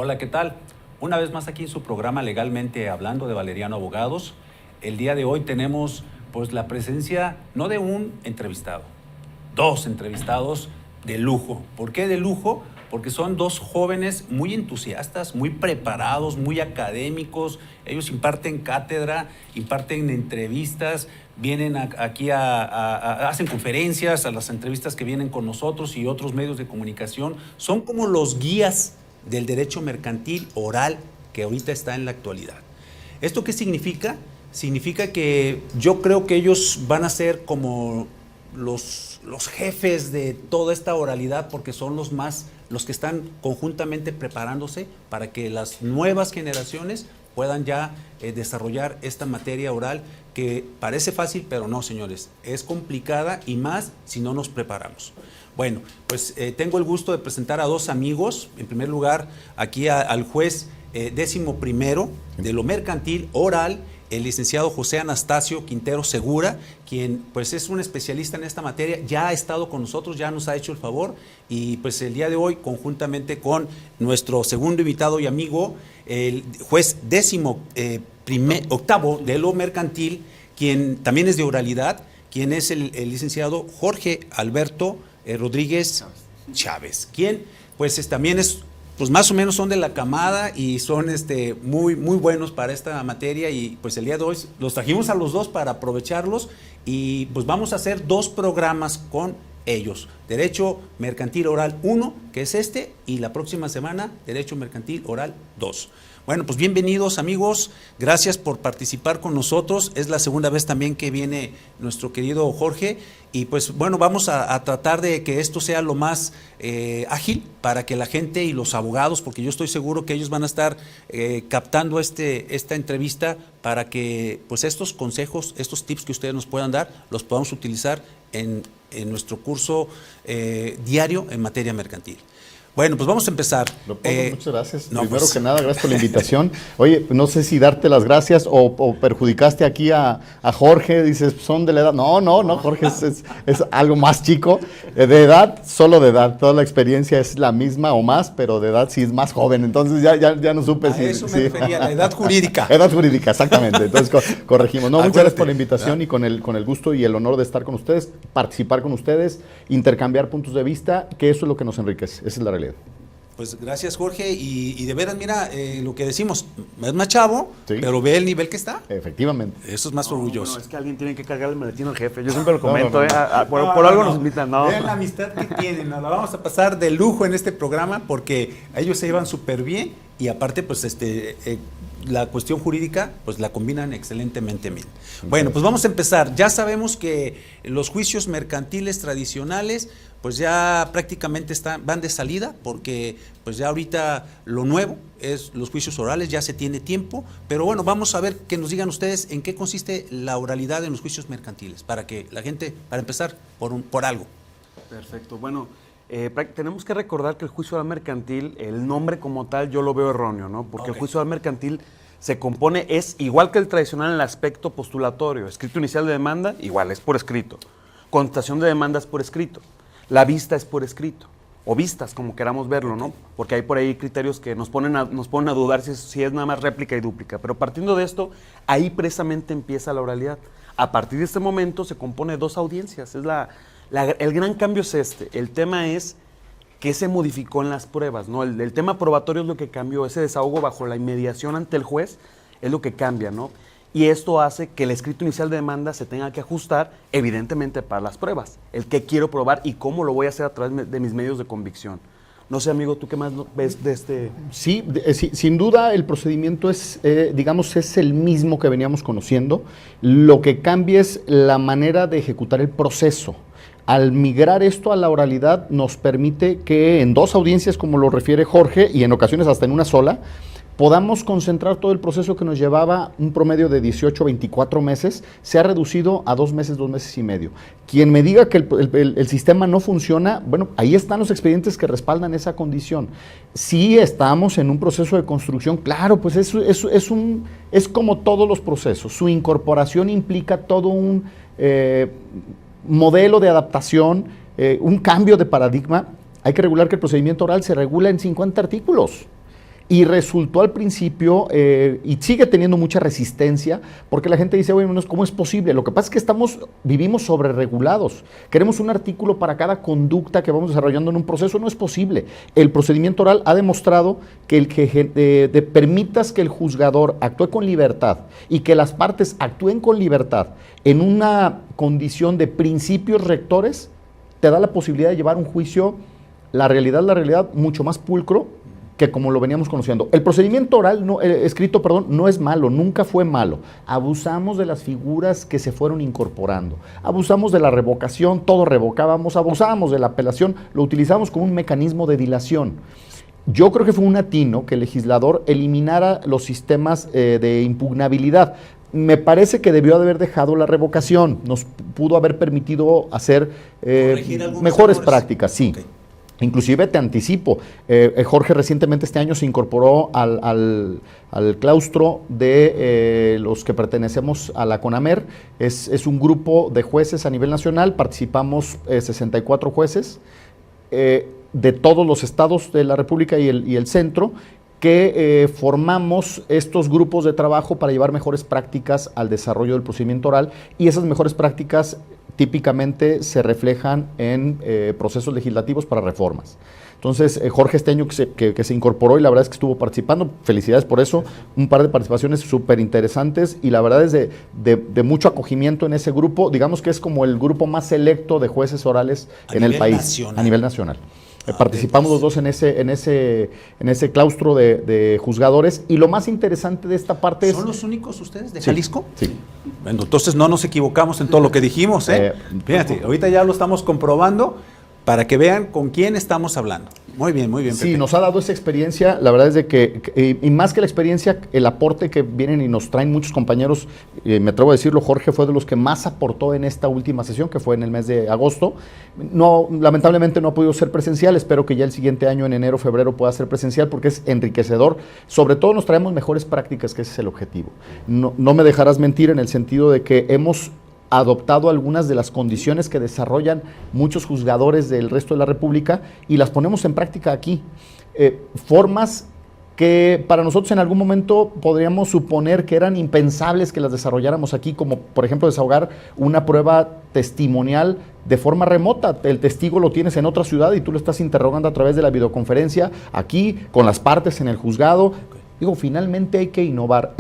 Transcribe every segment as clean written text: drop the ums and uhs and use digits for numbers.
Hola, ¿qué tal? Una vez más aquí en su programa Legalmente Hablando de Valeriano Abogados. El día de hoy tenemos pues la presencia no de un entrevistado, dos entrevistados de lujo. ¿Por qué de lujo? Porque son dos jóvenes muy entusiastas, muy preparados, muy académicos. Ellos imparten cátedra, imparten entrevistas, vienen aquí hacen conferencias, a las entrevistas que vienen con nosotros y otros medios de comunicación. Son como los guías del derecho mercantil oral que ahorita está en la actualidad. ¿Esto qué significa? Significa que yo creo que ellos van a ser como los jefes de toda esta oralidad, porque son los que están conjuntamente preparándose para que las nuevas generaciones puedan ya desarrollar esta materia oral que parece fácil, pero no, señores, es complicada y más si no nos preparamos. Bueno, pues tengo el gusto de presentar a dos amigos. En primer lugar, aquí al juez 11º de lo mercantil oral, el licenciado José Anastasio Quintero Segura, quien pues es un especialista en esta materia, ya ha estado con nosotros, ya nos ha hecho el favor, y pues el día de hoy, conjuntamente con nuestro segundo invitado y amigo, el juez 18º de lo mercantil, quien también es de oralidad, quien es el licenciado Jorge Alberto Rodríguez Chávez, quien pues también es, pues más o menos son de la camada y son muy buenos para esta materia, y pues el día de hoy los trajimos a los dos para aprovecharlos, y pues vamos a hacer dos programas con ellos: Derecho Mercantil Oral 1, que es y la próxima semana Derecho Mercantil Oral 2. Bueno, pues bienvenidos, amigos, gracias por participar con nosotros. Es la segunda vez también que viene nuestro querido Jorge, y pues bueno, vamos a tratar de que esto sea lo más ágil para que la gente y los abogados, porque yo estoy seguro que ellos van a estar captando esta entrevista, para que pues estos consejos, estos tips que ustedes nos puedan dar, los podamos utilizar en nuestro curso diario en materia mercantil. Bueno, pues vamos a empezar. Muchas gracias. Primero que nada, gracias por la invitación. Oye, no sé si darte las gracias o perjudicaste aquí a Jorge. Dices, son de la edad. No, Jorge es algo más chico. De edad, solo de edad. Toda la experiencia es la misma o más, pero de edad sí es más joven. Entonces ya no supe si... Eso me refería, la edad jurídica. Edad jurídica, exactamente. Entonces corregimos. No, muchas gracias por la invitación y con el gusto y el honor de estar con ustedes, participar con ustedes, intercambiar puntos de vista, que eso es lo que nos enriquece. Esa es la realidad. Pues gracias, Jorge, y de veras, mira, lo que decimos, es más chavo, sí, pero ve el nivel que está. Efectivamente. Eso es más orgulloso. Es que alguien tiene que cargar el maletín al jefe, yo siempre lo comento, por algo nos invitan. Vean la amistad que tienen, nos la vamos a pasar de lujo en este programa, porque ellos se llevan súper bien, y aparte, pues la cuestión jurídica, pues la combinan excelentemente bien. Bueno, pues vamos a empezar. Ya sabemos que los juicios mercantiles tradicionales pues ya prácticamente van de salida, porque pues ya ahorita lo nuevo es los juicios orales, ya se tiene tiempo, pero bueno, vamos a ver que nos digan ustedes en qué consiste la oralidad en los juicios mercantiles, para que la gente, para empezar por algo. Perfecto, bueno, tenemos que recordar que el juicio oral mercantil, el nombre como tal, yo lo veo erróneo, ¿no? Porque el juicio oral mercantil se compone, es igual que el tradicional en el aspecto postulatorio, escrito inicial de demanda, igual, es por escrito, contestación de demanda es por escrito, la vista es por escrito, o vistas, como queramos verlo, ¿no? Porque hay por ahí criterios que nos ponen a dudar si es nada más réplica y dúplica. Pero partiendo de esto, ahí precisamente empieza la oralidad. A partir de este momento se compone de dos audiencias. El gran cambio es el tema es qué se modificó en las pruebas, ¿no? El tema probatorio es lo que cambió, ese desahogo bajo la inmediación ante el juez es lo que cambia, ¿no? Y esto hace que el escrito inicial de demanda se tenga que ajustar, evidentemente, para las pruebas. El qué quiero probar y cómo lo voy a hacer a través de mis medios de convicción. No sé, amigo, ¿tú qué más ves de este...? Sí, sin duda el procedimiento es el mismo que veníamos conociendo. Lo que cambia es la manera de ejecutar el proceso. Al migrar esto a la oralidad nos permite que en dos audiencias, como lo refiere Jorge, y en ocasiones hasta en una sola, podamos concentrar todo el proceso que nos llevaba un promedio de 18 a 24 meses, se ha reducido a 2 meses, 2 meses y medio. Quien me diga que el sistema no funciona, bueno, ahí están los expedientes que respaldan esa condición. Sí estamos en un proceso de construcción, claro, pues es como todos los procesos. Su incorporación implica todo un modelo de adaptación, un cambio de paradigma. Hay que regular que el procedimiento oral se regula en 50 artículos. Y resultó al principio, y sigue teniendo mucha resistencia, porque la gente dice, bueno, ¿cómo es posible? Lo que pasa es que vivimos sobreregulados. Queremos un artículo para cada conducta que vamos desarrollando en un proceso, no es posible. El procedimiento oral ha demostrado que permitas que el juzgador actúe con libertad y que las partes actúen con libertad en una condición de principios rectores, te da la posibilidad de llevar un juicio, la realidad, mucho más pulcro que como lo veníamos conociendo. El procedimiento oral escrito, no es malo, nunca fue malo. Abusamos de las figuras que se fueron incorporando. Abusamos de la revocación, todo revocábamos, abusábamos de la apelación, lo utilizamos como un mecanismo de dilación. Yo creo que fue un atino que el legislador eliminara los sistemas de impugnabilidad. Me parece que debió de haber dejado la revocación, nos pudo haber permitido hacer mejores prácticas, sí. Okay. Inclusive te anticipo, Jorge recientemente este año se incorporó al claustro de los que pertenecemos a la CONAMER. Es un grupo de jueces a nivel nacional, participamos 64 jueces de todos los estados de la República y el centro, que formamos estos grupos de trabajo para llevar mejores prácticas al desarrollo del procedimiento oral, y esas mejores prácticas típicamente se reflejan en procesos legislativos para reformas. Entonces, Jorge este año que se incorporó, y la verdad es que estuvo participando, felicidades por eso, un par de participaciones súper interesantes, y la verdad es de mucho acogimiento en ese grupo. Digamos que es como el grupo más selecto de jueces orales en el país, a nivel nacional. Participamos los dos en ese claustro de juzgadores, y lo más interesante de esta parte es... ¿Son los únicos ustedes de Jalisco? Sí. Bueno, entonces no nos equivocamos en todo lo que dijimos, ¿eh? Fíjate, ahorita ya lo estamos comprobando para que vean con quién estamos hablando. Muy bien, Pepe. Sí, nos ha dado esa experiencia, la verdad es de que, y más que la experiencia, el aporte que vienen y nos traen muchos compañeros, me atrevo a decirlo, Jorge fue de los que más aportó en esta última sesión, que fue en el mes de agosto. No, lamentablemente no ha podido ser presencial, espero que ya el siguiente año, en enero, febrero, pueda ser presencial, porque es enriquecedor. Sobre todo nos traemos mejores prácticas, que ese es el objetivo. No me dejarás mentir en el sentido de que hemos adoptado algunas de las condiciones que desarrollan muchos juzgadores del resto de la República y las ponemos en práctica aquí. Formas que para nosotros en algún momento podríamos suponer que eran impensables que las desarrolláramos aquí, como por ejemplo desahogar una prueba testimonial de forma remota. El testigo lo tienes en otra ciudad y tú lo estás interrogando a través de la videoconferencia, aquí, con las partes en el juzgado. Digo, finalmente hay que innovar.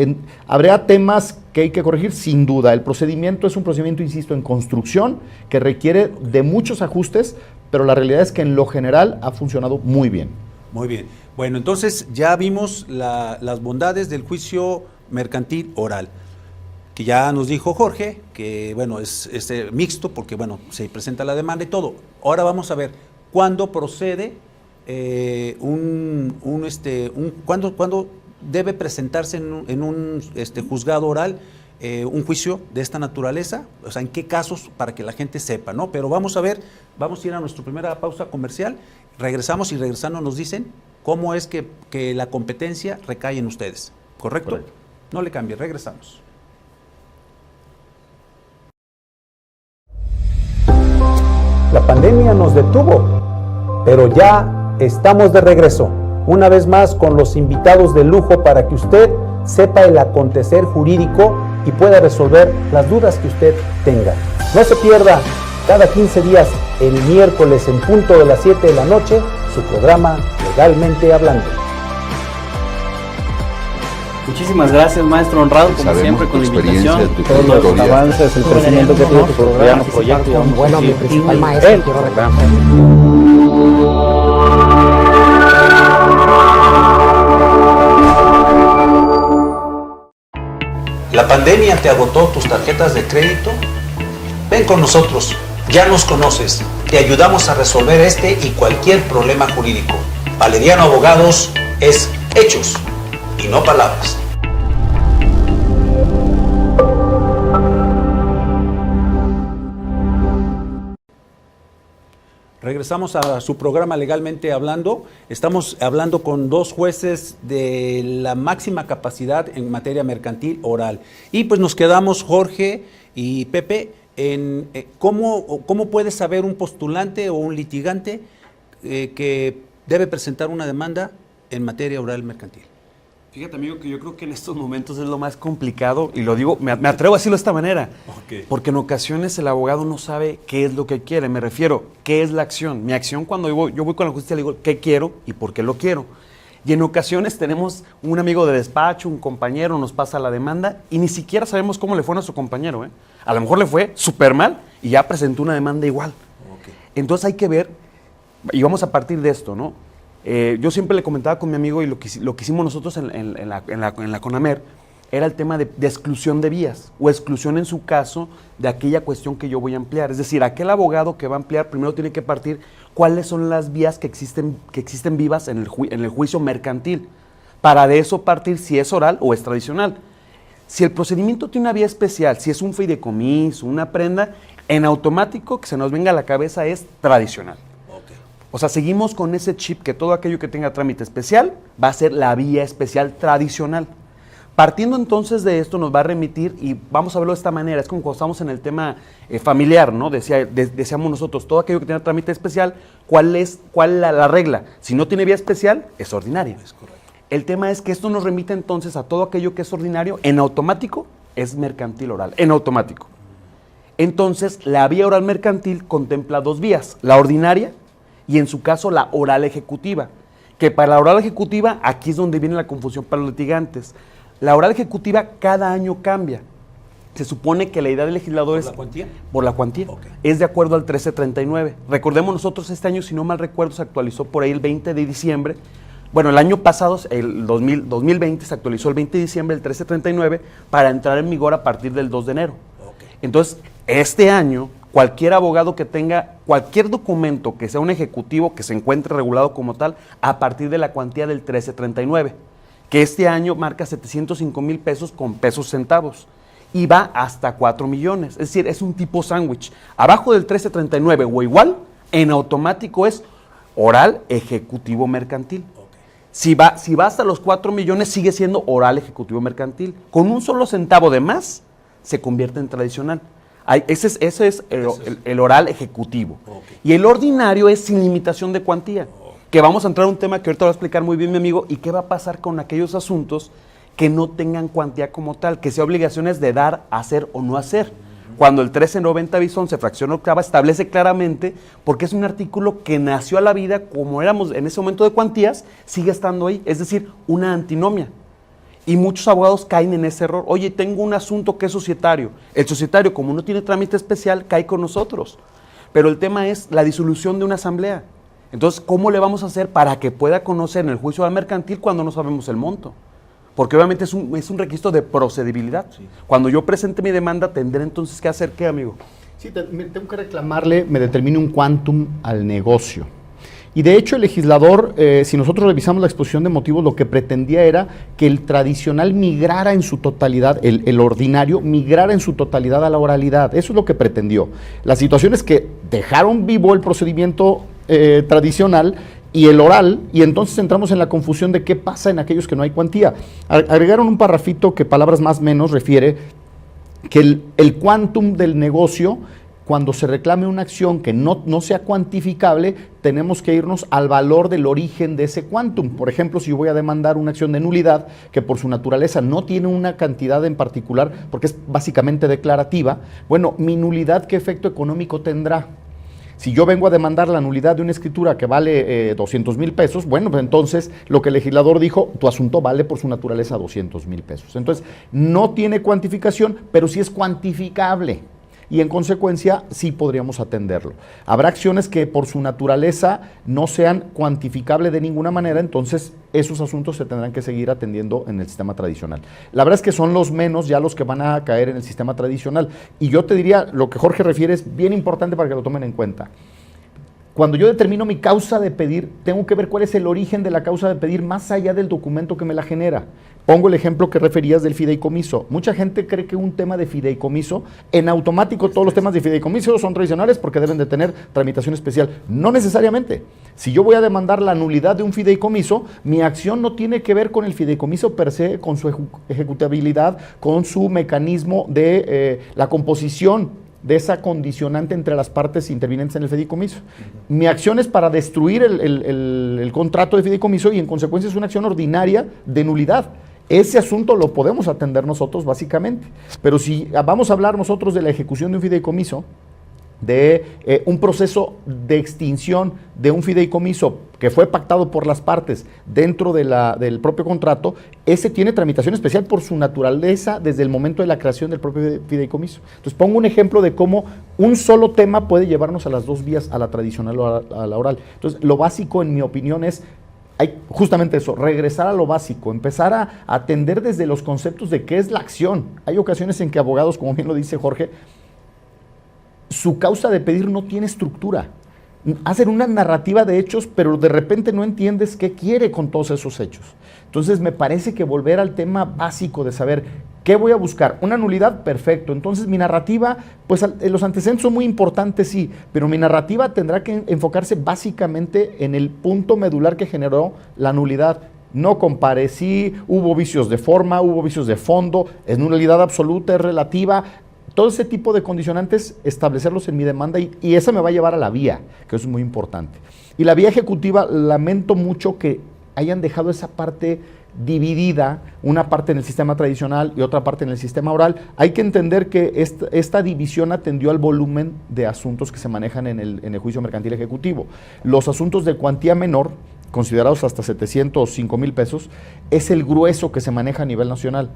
Habrá temas que hay que corregir, sin duda. El procedimiento es un procedimiento, insisto, en construcción, que requiere de muchos ajustes, pero la realidad es que en lo general ha funcionado muy bien. Muy bien. Bueno, entonces ya vimos las bondades del juicio mercantil oral, que ya nos dijo Jorge, que bueno, es mixto, porque bueno, se presenta la demanda y todo. Ahora vamos a ver cuándo procede cuándo debe presentarse en un juzgado oral un juicio de esta naturaleza, o sea, en qué casos, para que la gente sepa, ¿no? Pero vamos a ver, vamos a ir a nuestra primera pausa comercial, regresamos, y regresando nos dicen cómo es que la competencia recae en ustedes, ¿correcto? Correcto. No le cambie, regresamos. La pandemia nos detuvo, pero ya estamos de regreso. Una vez más con los invitados de lujo para que usted sepa el acontecer jurídico y pueda resolver las dudas que usted tenga. No se pierda cada 15 días, el miércoles en punto de las 7 de la noche, su programa Legalmente Hablando. Muchísimas gracias, maestro Honrado, como siempre, con la invitación. Todos los avances, el crecimiento que tiene tu programa, proyecto. Bueno, mi principal maestro, quiero recordar. ¿La pandemia te agotó tus tarjetas de crédito? Ven con nosotros, ya nos conoces, te ayudamos a resolver este y cualquier problema jurídico. Valeriano Abogados es hechos y no palabras. Regresamos a su programa Legalmente Hablando. Estamos hablando con dos jueces de la máxima capacidad en materia mercantil oral. Y pues nos quedamos, Jorge y Pepe, en cómo puede saber un postulante o un litigante que debe presentar una demanda en materia oral mercantil? Fíjate, amigo, que yo creo que en estos momentos es lo más complicado, y lo digo, me atrevo a decirlo de esta manera, porque en ocasiones el abogado no sabe qué es lo que quiere. Me refiero, ¿qué es la acción? Mi acción, cuando yo voy con la justicia, le digo qué quiero y por qué lo quiero. Y en ocasiones tenemos un amigo de despacho, un compañero, nos pasa la demanda y ni siquiera sabemos cómo le fue a nuestro compañero. A lo mejor le fue súper mal y ya presentó una demanda igual. Entonces hay que ver, y vamos a partir de esto, ¿no? Yo siempre le comentaba con mi amigo, y lo que hicimos nosotros en la CONAMER era el tema de exclusión de vías, o exclusión en su caso de aquella cuestión que yo voy a ampliar. Es decir, aquel abogado que va a ampliar primero tiene que partir cuáles son las vías que existen vivas en el juicio mercantil, para de eso partir si es oral o es tradicional. Si el procedimiento tiene una vía especial, si es un fideicomiso, una prenda, en automático que se nos venga a la cabeza es tradicional. O sea, seguimos con ese chip que todo aquello que tenga trámite especial va a ser la vía especial tradicional. Partiendo entonces de esto nos va a remitir, y vamos a verlo de esta manera, es como cuando estamos en el tema familiar, ¿no? Decíamos nosotros, todo aquello que tenga trámite especial, ¿cuál es la regla? Si no tiene vía especial, es ordinaria. Es correcto. El tema es que esto nos remite entonces a todo aquello que es ordinario, en automático es mercantil oral, en automático. Entonces, la vía oral mercantil contempla dos vías, la ordinaria y en su caso la oral ejecutiva, que para la oral ejecutiva aquí es donde viene la confusión para los litigantes. La oral ejecutiva cada año cambia. Se supone que la idea del legislador es... ¿Por la cuantía? Por la cuantía. Es de acuerdo al 1339. Recordemos nosotros este año, si no mal recuerdo, se actualizó por ahí el 20 de diciembre. Bueno, el año pasado, el 2020, se actualizó el 20 de diciembre, el 1339, para entrar en vigor a partir del 2 de enero. Entonces, este año, cualquier abogado que tenga cualquier documento que sea un ejecutivo que se encuentre regulado como tal, a partir de la cuantía del 1339, que este año marca 705,000 pesos con pesos centavos y va hasta 4 millones. Es decir, es un tipo sándwich. Abajo del 1339 o igual, en automático es oral ejecutivo mercantil. Si va hasta los 4 millones, sigue siendo oral ejecutivo mercantil. Con un solo centavo de más, se convierte en tradicional. Ese es el oral ejecutivo. Y el ordinario es sin limitación de cuantía. Que vamos a entrar a un tema que ahorita va a explicar muy bien mi amigo, y qué va a pasar con aquellos asuntos que no tengan cuantía como tal, que sea obligaciones de dar, hacer o no hacer. Cuando el 1390 bis 11, fracción octava, establece claramente, porque es un artículo que nació a la vida, como éramos en ese momento de cuantías, sigue estando ahí, es decir, una antinomia. Y muchos abogados caen en ese error. Oye, tengo un asunto que es societario. El societario, como no tiene trámite especial, cae con nosotros. Pero el tema es la disolución de una asamblea. Entonces, ¿cómo le vamos a hacer para que pueda conocer en el juicio oral mercantil cuando no sabemos el monto? Porque obviamente es un requisito de procedibilidad. Sí. Cuando yo presente mi demanda, tendré entonces que hacer ¿qué, amigo? Sí, tengo que reclamarle, me determine un quantum al negocio. Y de hecho el legislador, si nosotros revisamos la exposición de motivos, lo que pretendía era que el tradicional migrara en su totalidad, el ordinario migrara en su totalidad a la oralidad. Eso es lo que pretendió. La situación es que dejaron vivo el procedimiento tradicional y el oral, y entonces entramos en la confusión de qué pasa en aquellos que no hay cuantía. Agregaron un parrafito que palabras más menos refiere que el quantum del negocio, cuando se reclame una acción que no sea cuantificable, tenemos que irnos al valor del origen de ese quantum. Por ejemplo, si yo voy a demandar una acción de nulidad, que por su naturaleza no tiene una cantidad en particular, porque es básicamente declarativa, bueno, mi nulidad, ¿qué efecto económico tendrá? Si yo vengo a demandar la nulidad de una escritura que vale 200,000 pesos, bueno, pues entonces lo que el legislador dijo, tu asunto vale por su naturaleza 200,000 pesos. Entonces, no tiene cuantificación, pero sí es cuantificable. Y en consecuencia sí podríamos atenderlo. Habrá acciones que por su naturaleza no sean cuantificables de ninguna manera, entonces esos asuntos se tendrán que seguir atendiendo en el sistema tradicional. La verdad es que son los menos ya los que van a caer en el sistema tradicional. Y yo te diría, lo que Jorge refiere es bien importante para que lo tomen en cuenta. Cuando yo determino mi causa de pedir, tengo que ver cuál es el origen de la causa de pedir más allá del documento que me la genera. Pongo el ejemplo que referías del fideicomiso. Mucha gente cree que un tema de fideicomiso, en automático todos los temas de fideicomiso son tradicionales porque deben de tener tramitación especial. No necesariamente. Si yo voy a demandar la nulidad de un fideicomiso, mi acción no tiene que ver con el fideicomiso per se, con su ejecutabilidad, con su mecanismo de la composición de esa condicionante entre las partes intervinientes en el fideicomiso. Mi acción es para destruir el contrato de fideicomiso y en consecuencia es una acción ordinaria de nulidad. Ese asunto lo podemos atender nosotros básicamente, pero si vamos a hablar nosotros de la ejecución de un fideicomiso, de un proceso de extinción de un fideicomiso que fue pactado por las partes dentro del propio contrato, ese tiene tramitación especial por su naturaleza desde el momento de la creación del propio fideicomiso. Entonces pongo un ejemplo de cómo un solo tema puede llevarnos a las dos vías, a la tradicional o a la oral. Entonces lo básico en mi opinión es justamente eso, regresar a lo básico, empezar a atender desde los conceptos de qué es la acción. Hay ocasiones en que abogados, como bien lo dice Jorge, su causa de pedir no tiene estructura. Hacen una narrativa de hechos, pero de repente no entiendes qué quiere con todos esos hechos. Entonces me parece que volver al tema básico de saber qué voy a buscar. Una nulidad, perfecto. Entonces mi narrativa, pues los antecedentes son muy importantes, sí, pero mi narrativa tendrá que enfocarse básicamente en el punto medular que generó la nulidad. No comparecí, hubo vicios de forma, hubo vicios de fondo, es nulidad absoluta, es relativa. Todo ese tipo de condicionantes, establecerlos en mi demanda y esa me va a llevar a la vía, que eso es muy importante. Y la vía ejecutiva, lamento mucho que hayan dejado esa parte dividida, una parte en el sistema tradicional y otra parte en el sistema oral. Hay que entender que esta división atendió al volumen de asuntos que se manejan en el juicio mercantil ejecutivo. Los asuntos de cuantía menor, considerados hasta 705 mil pesos, es el grueso que se maneja a nivel nacional.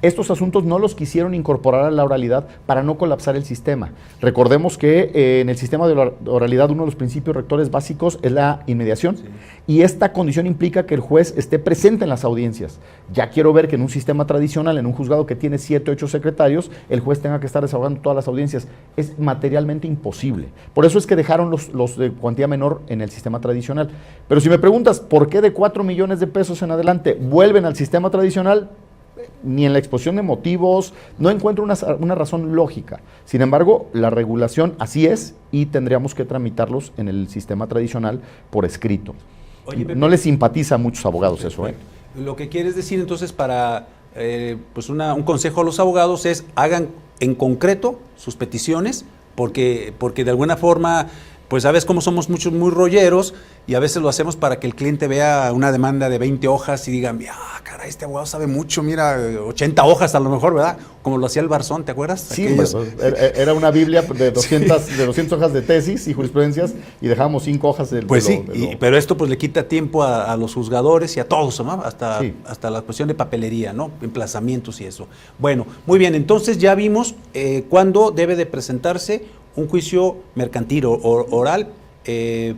Estos asuntos no los quisieron incorporar a la oralidad para no colapsar el sistema. Recordemos que en el sistema de oralidad uno de los principios rectores básicos es la inmediación, sí, y esta condición implica que el juez esté presente en las audiencias. Ya quiero ver que en un sistema tradicional, en un juzgado que tiene 7 o 8 secretarios, el juez tenga que estar desahogando todas las audiencias. Es materialmente imposible. Por eso es que dejaron los de cuantía menor en el sistema tradicional. Pero si me preguntas por qué de 4 millones de pesos en adelante vuelven al sistema tradicional, ni en la exposición de motivos, no encuentro una razón lógica. Sin embargo, la regulación así es y tendríamos que tramitarlos en el sistema tradicional por escrito. Oye, Pepe, no les simpatiza a muchos abogados perfecto. Eso. Lo que quieres decir entonces para pues un consejo a los abogados es hagan en concreto sus peticiones porque de alguna forma pues sabes cómo somos muchos muy rolleros y a veces lo hacemos para que el cliente vea una demanda de 20 hojas y digan, caray, este abogado sabe mucho, mira, 80 hojas a lo mejor, ¿verdad? Como lo hacía el Barzón, ¿te acuerdas? Sí, pues, era una biblia de 200, sí, de 200 hojas de tesis y jurisprudencias y dejábamos 5 hojas de pues sí, pero esto pues le quita tiempo a los juzgadores y a todos, ¿no? Sí. Hasta la cuestión de papelería, ¿no? Emplazamientos y eso. Bueno, muy bien, entonces ya vimos cuándo debe de presentarse un juicio mercantil o oral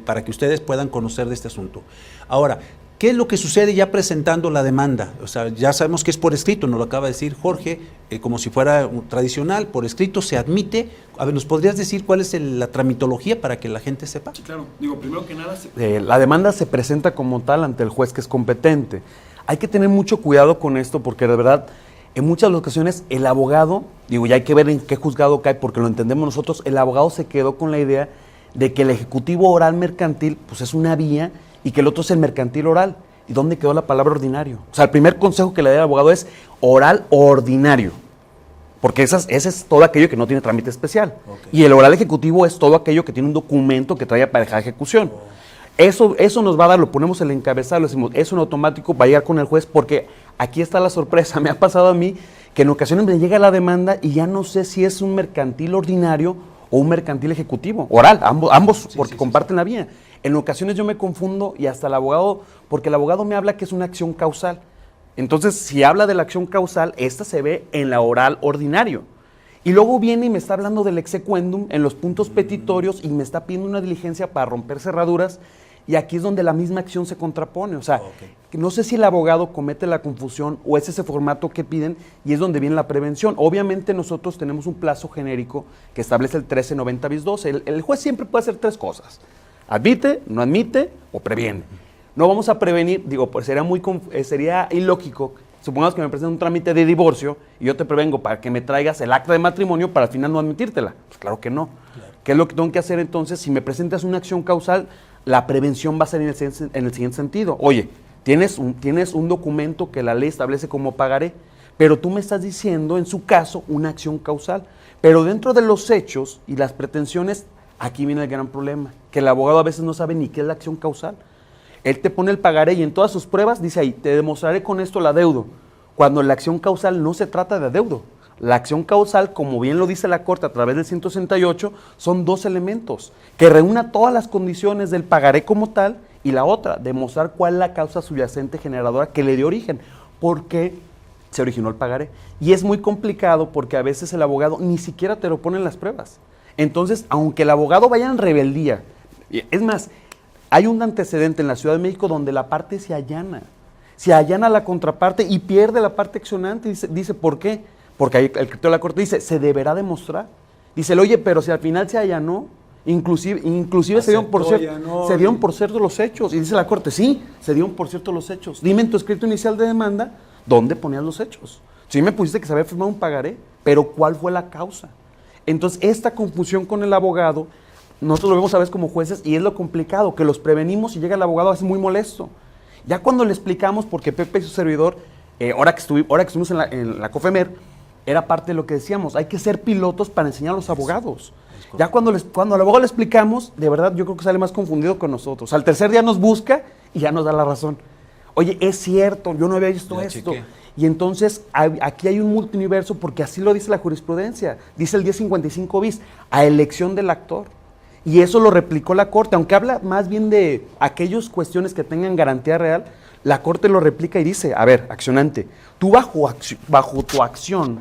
para que ustedes puedan conocer de este asunto. Ahora, ¿qué es lo que sucede ya presentando la demanda? O sea, ya sabemos que es por escrito, nos lo acaba de decir Jorge, como si fuera tradicional, por escrito se admite. A ver, ¿nos podrías decir cuál es la tramitología para que la gente sepa? Sí, claro. Digo, primero que nada, la demanda se presenta como tal ante el juez que es competente. Hay que tener mucho cuidado con esto porque de verdad, en muchas ocasiones el abogado, digo, ya hay que ver en qué juzgado cae porque lo entendemos nosotros, el abogado se quedó con la idea de que el ejecutivo oral mercantil pues es una vía y que el otro es el mercantil oral. ¿Y dónde quedó la palabra ordinario? O sea, el primer consejo que le da el abogado es oral ordinario, porque ese es todo aquello que no tiene trámite especial. Okay. Y el oral ejecutivo es todo aquello que tiene un documento que trae aparejada ejecución. Eso nos va a dar, lo ponemos en el encabezado, lo decimos, eso en automático va a llegar con el juez porque aquí está la sorpresa. Me ha pasado a mí que en ocasiones me llega la demanda y ya no sé si es un mercantil ordinario o un mercantil ejecutivo, oral, ambos sí, porque sí, comparten la vía. En ocasiones yo me confundo y hasta el abogado, porque el abogado me habla que es una acción causal. Entonces, si habla de la acción causal, esta se ve en la oral ordinario. Y luego viene y me está hablando del exequendum en los puntos petitorios y me está pidiendo una diligencia para romper cerraduras y aquí es donde la misma acción se contrapone. O sea, no sé si el abogado comete la confusión o es ese formato que piden y es donde viene la prevención. Obviamente nosotros tenemos un plazo genérico que establece el 1390 bis 12. El juez siempre puede hacer 3 cosas. Admite, no admite o previene. No vamos a prevenir, digo, pues sería ilógico. Supongamos que me presenten un trámite de divorcio y yo te prevengo para que me traigas el acta de matrimonio para al final no admitírtela. Pues claro que no. Claro. ¿Qué es lo que tengo que hacer entonces? Si me presentas una acción causal, la prevención va a ser en el siguiente sentido. Oye, tienes un documento que la ley establece como pagaré, pero tú me estás diciendo, en su caso, una acción causal. Pero dentro de los hechos y las pretensiones, aquí viene el gran problema, que el abogado a veces no sabe ni qué es la acción causal. Él te pone el pagaré y en todas sus pruebas dice ahí, te demostraré con esto el adeudo, cuando la acción causal no se trata de adeudo. La acción causal, como bien lo dice la Corte a través del 168, son 2 elementos, que reúna todas las condiciones del pagaré como tal, y la otra, demostrar cuál es la causa subyacente generadora que le dio origen, por qué se originó el pagaré. Y es muy complicado porque a veces el abogado ni siquiera te lo pone en las pruebas. Entonces, aunque el abogado vaya en rebeldía, es más, hay un antecedente en la Ciudad de México donde la parte se allana la contraparte y pierde la parte accionante. Dice ¿por qué? Porque ahí el criterio de la Corte dice, se deberá demostrar. Dice, oye, pero si al final se allanó, inclusive se dieron por cierto los hechos. Y dice la Corte, sí, se dieron por cierto los hechos. Dime en tu escrito inicial de demanda, ¿dónde ponías los hechos? Sí me pusiste que se había firmado un pagaré, pero ¿cuál fue la causa? Entonces, esta confusión con el abogado, nosotros lo vemos a veces como jueces y es lo complicado, que los prevenimos y llega el abogado a veces muy molesto. Ya cuando le explicamos, porque Pepe y su servidor, ahora que estuvimos en la COFEMER, era parte de lo que decíamos, hay que ser pilotos para enseñar a los abogados. Ya cuando al abogado le explicamos, de verdad yo creo que sale más confundido con nosotros. Al tercer día nos busca y ya nos da la razón. Oye, es cierto, yo no había visto esto. Y entonces aquí hay un multiuniverso porque así lo dice la jurisprudencia. Dice el 1055 bis, a elección del actor. Y eso lo replicó la Corte, aunque habla más bien de aquellas cuestiones que tengan garantía real, la Corte lo replica y dice, a ver, accionante, tú bajo tu acción,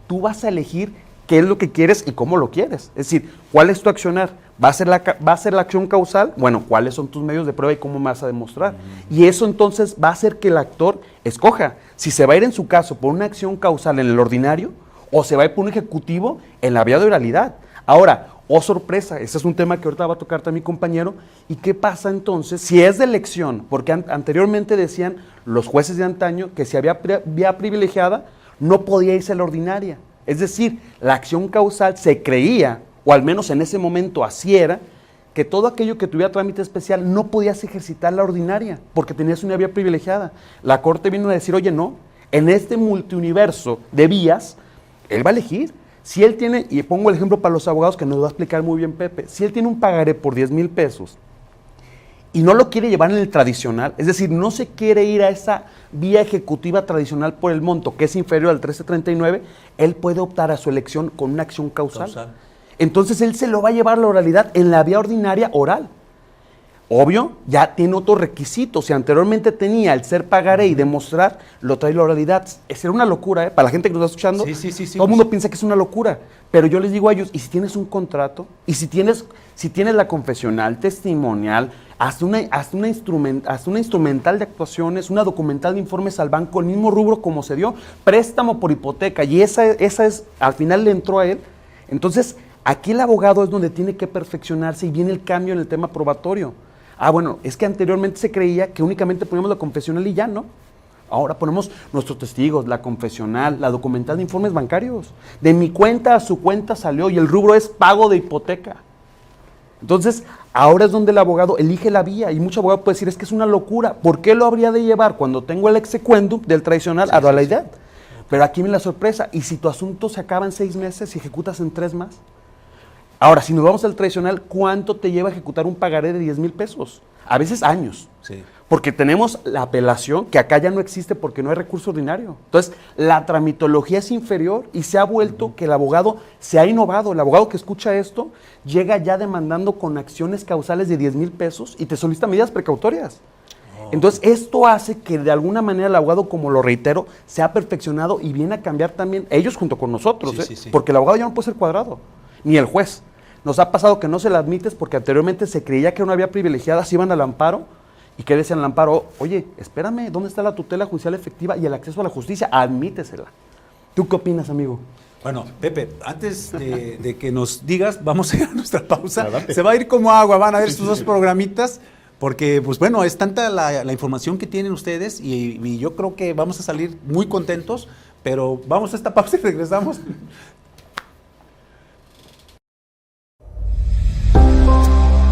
tú vas a elegir qué es lo que quieres y cómo lo quieres. Es decir, ¿cuál es tu accionar? ¿Va a ser la acción causal? Bueno, ¿cuáles son tus medios de prueba y cómo me vas a demostrar? Y eso entonces va a hacer que el actor escoja si se va a ir en su caso por una acción causal en el ordinario o se va a ir por un ejecutivo en la vía de oralidad. Ahora, oh sorpresa, ese es un tema que ahorita va a tocar también mi compañero. ¿Y qué pasa entonces si es de elección? Porque anteriormente decían los jueces de antaño que si había vía privilegiada no podía irse a la ordinaria. Es decir, la acción causal se creía, o al menos en ese momento así era, que todo aquello que tuviera trámite especial no podías ejercitar la ordinaria, porque tenías una vía privilegiada. La Corte vino a decir, oye, no, en este multiuniverso de vías, él va a elegir. Si él tiene, y pongo el ejemplo para los abogados que nos va a explicar muy bien Pepe, si él tiene un pagaré por 10,000 pesos y no lo quiere llevar en el tradicional, es decir, no se quiere ir a esa vía ejecutiva tradicional por el monto que es inferior al 1339, él puede optar a su elección con una acción causal. Entonces él se lo va a llevar a la oralidad en la vía ordinaria oral. Obvio, ya tiene otro requisito. Si anteriormente tenía el ser pagaré y demostrar, lo trae la oralidad. Es una locura, ¿eh? Para la gente que nos está escuchando, todo el mundo piensa que es una locura. Pero yo les digo a ellos, ¿y si tienes un contrato? ¿Y si tienes la confesional, testimonial, hasta una instrumental de actuaciones, una documental de informes al banco, el mismo rubro como se dio, préstamo por hipoteca, y esa es, al final le entró a él? Entonces, aquí el abogado es donde tiene que perfeccionarse y viene el cambio en el tema probatorio. Bueno, es que anteriormente se creía que únicamente poníamos la confesional y ya, ¿no? Ahora ponemos nuestros testigos, la confesional, la documental de informes bancarios. De mi cuenta a su cuenta salió y el rubro es pago de hipoteca. Entonces, ahora es donde el abogado elige la vía y mucho abogado puede decir, es que es una locura. ¿Por qué lo habría de llevar cuando tengo el exequendum del tradicional a oralidad? Pero aquí viene la sorpresa. ¿Y si tu asunto se acaba en 6 meses y ejecutas en 3 más? Ahora, si nos vamos al tradicional, ¿cuánto te lleva a ejecutar un pagaré de 10,000 pesos? A veces años. Sí. Porque tenemos la apelación, que acá ya no existe porque no hay recurso ordinario. Entonces, la tramitología es inferior y se ha vuelto que el abogado se ha innovado. El abogado que escucha esto llega ya demandando con acciones causales de 10,000 pesos y te solicita medidas precautorias. Entonces, esto hace que de alguna manera el abogado, como lo reitero, se ha perfeccionado y viene a cambiar también, ellos junto con nosotros, porque el abogado ya no puede ser cuadrado, ni el juez. Nos ha pasado que no se la admites porque anteriormente se creía que no había privilegiadas, se iban al amparo. ¿Y qué decían al amparo? Oye, espérame, ¿dónde está la tutela judicial efectiva y el acceso a la justicia? Admítesela. ¿Tú qué opinas, amigo? Bueno, Pepe, antes de que nos digas, vamos a ir a nuestra pausa. Se va a ir como agua, van a ver estos 2 programitas, porque, pues bueno, es tanta la información que tienen ustedes y yo creo que vamos a salir muy contentos, pero vamos a esta pausa y regresamos.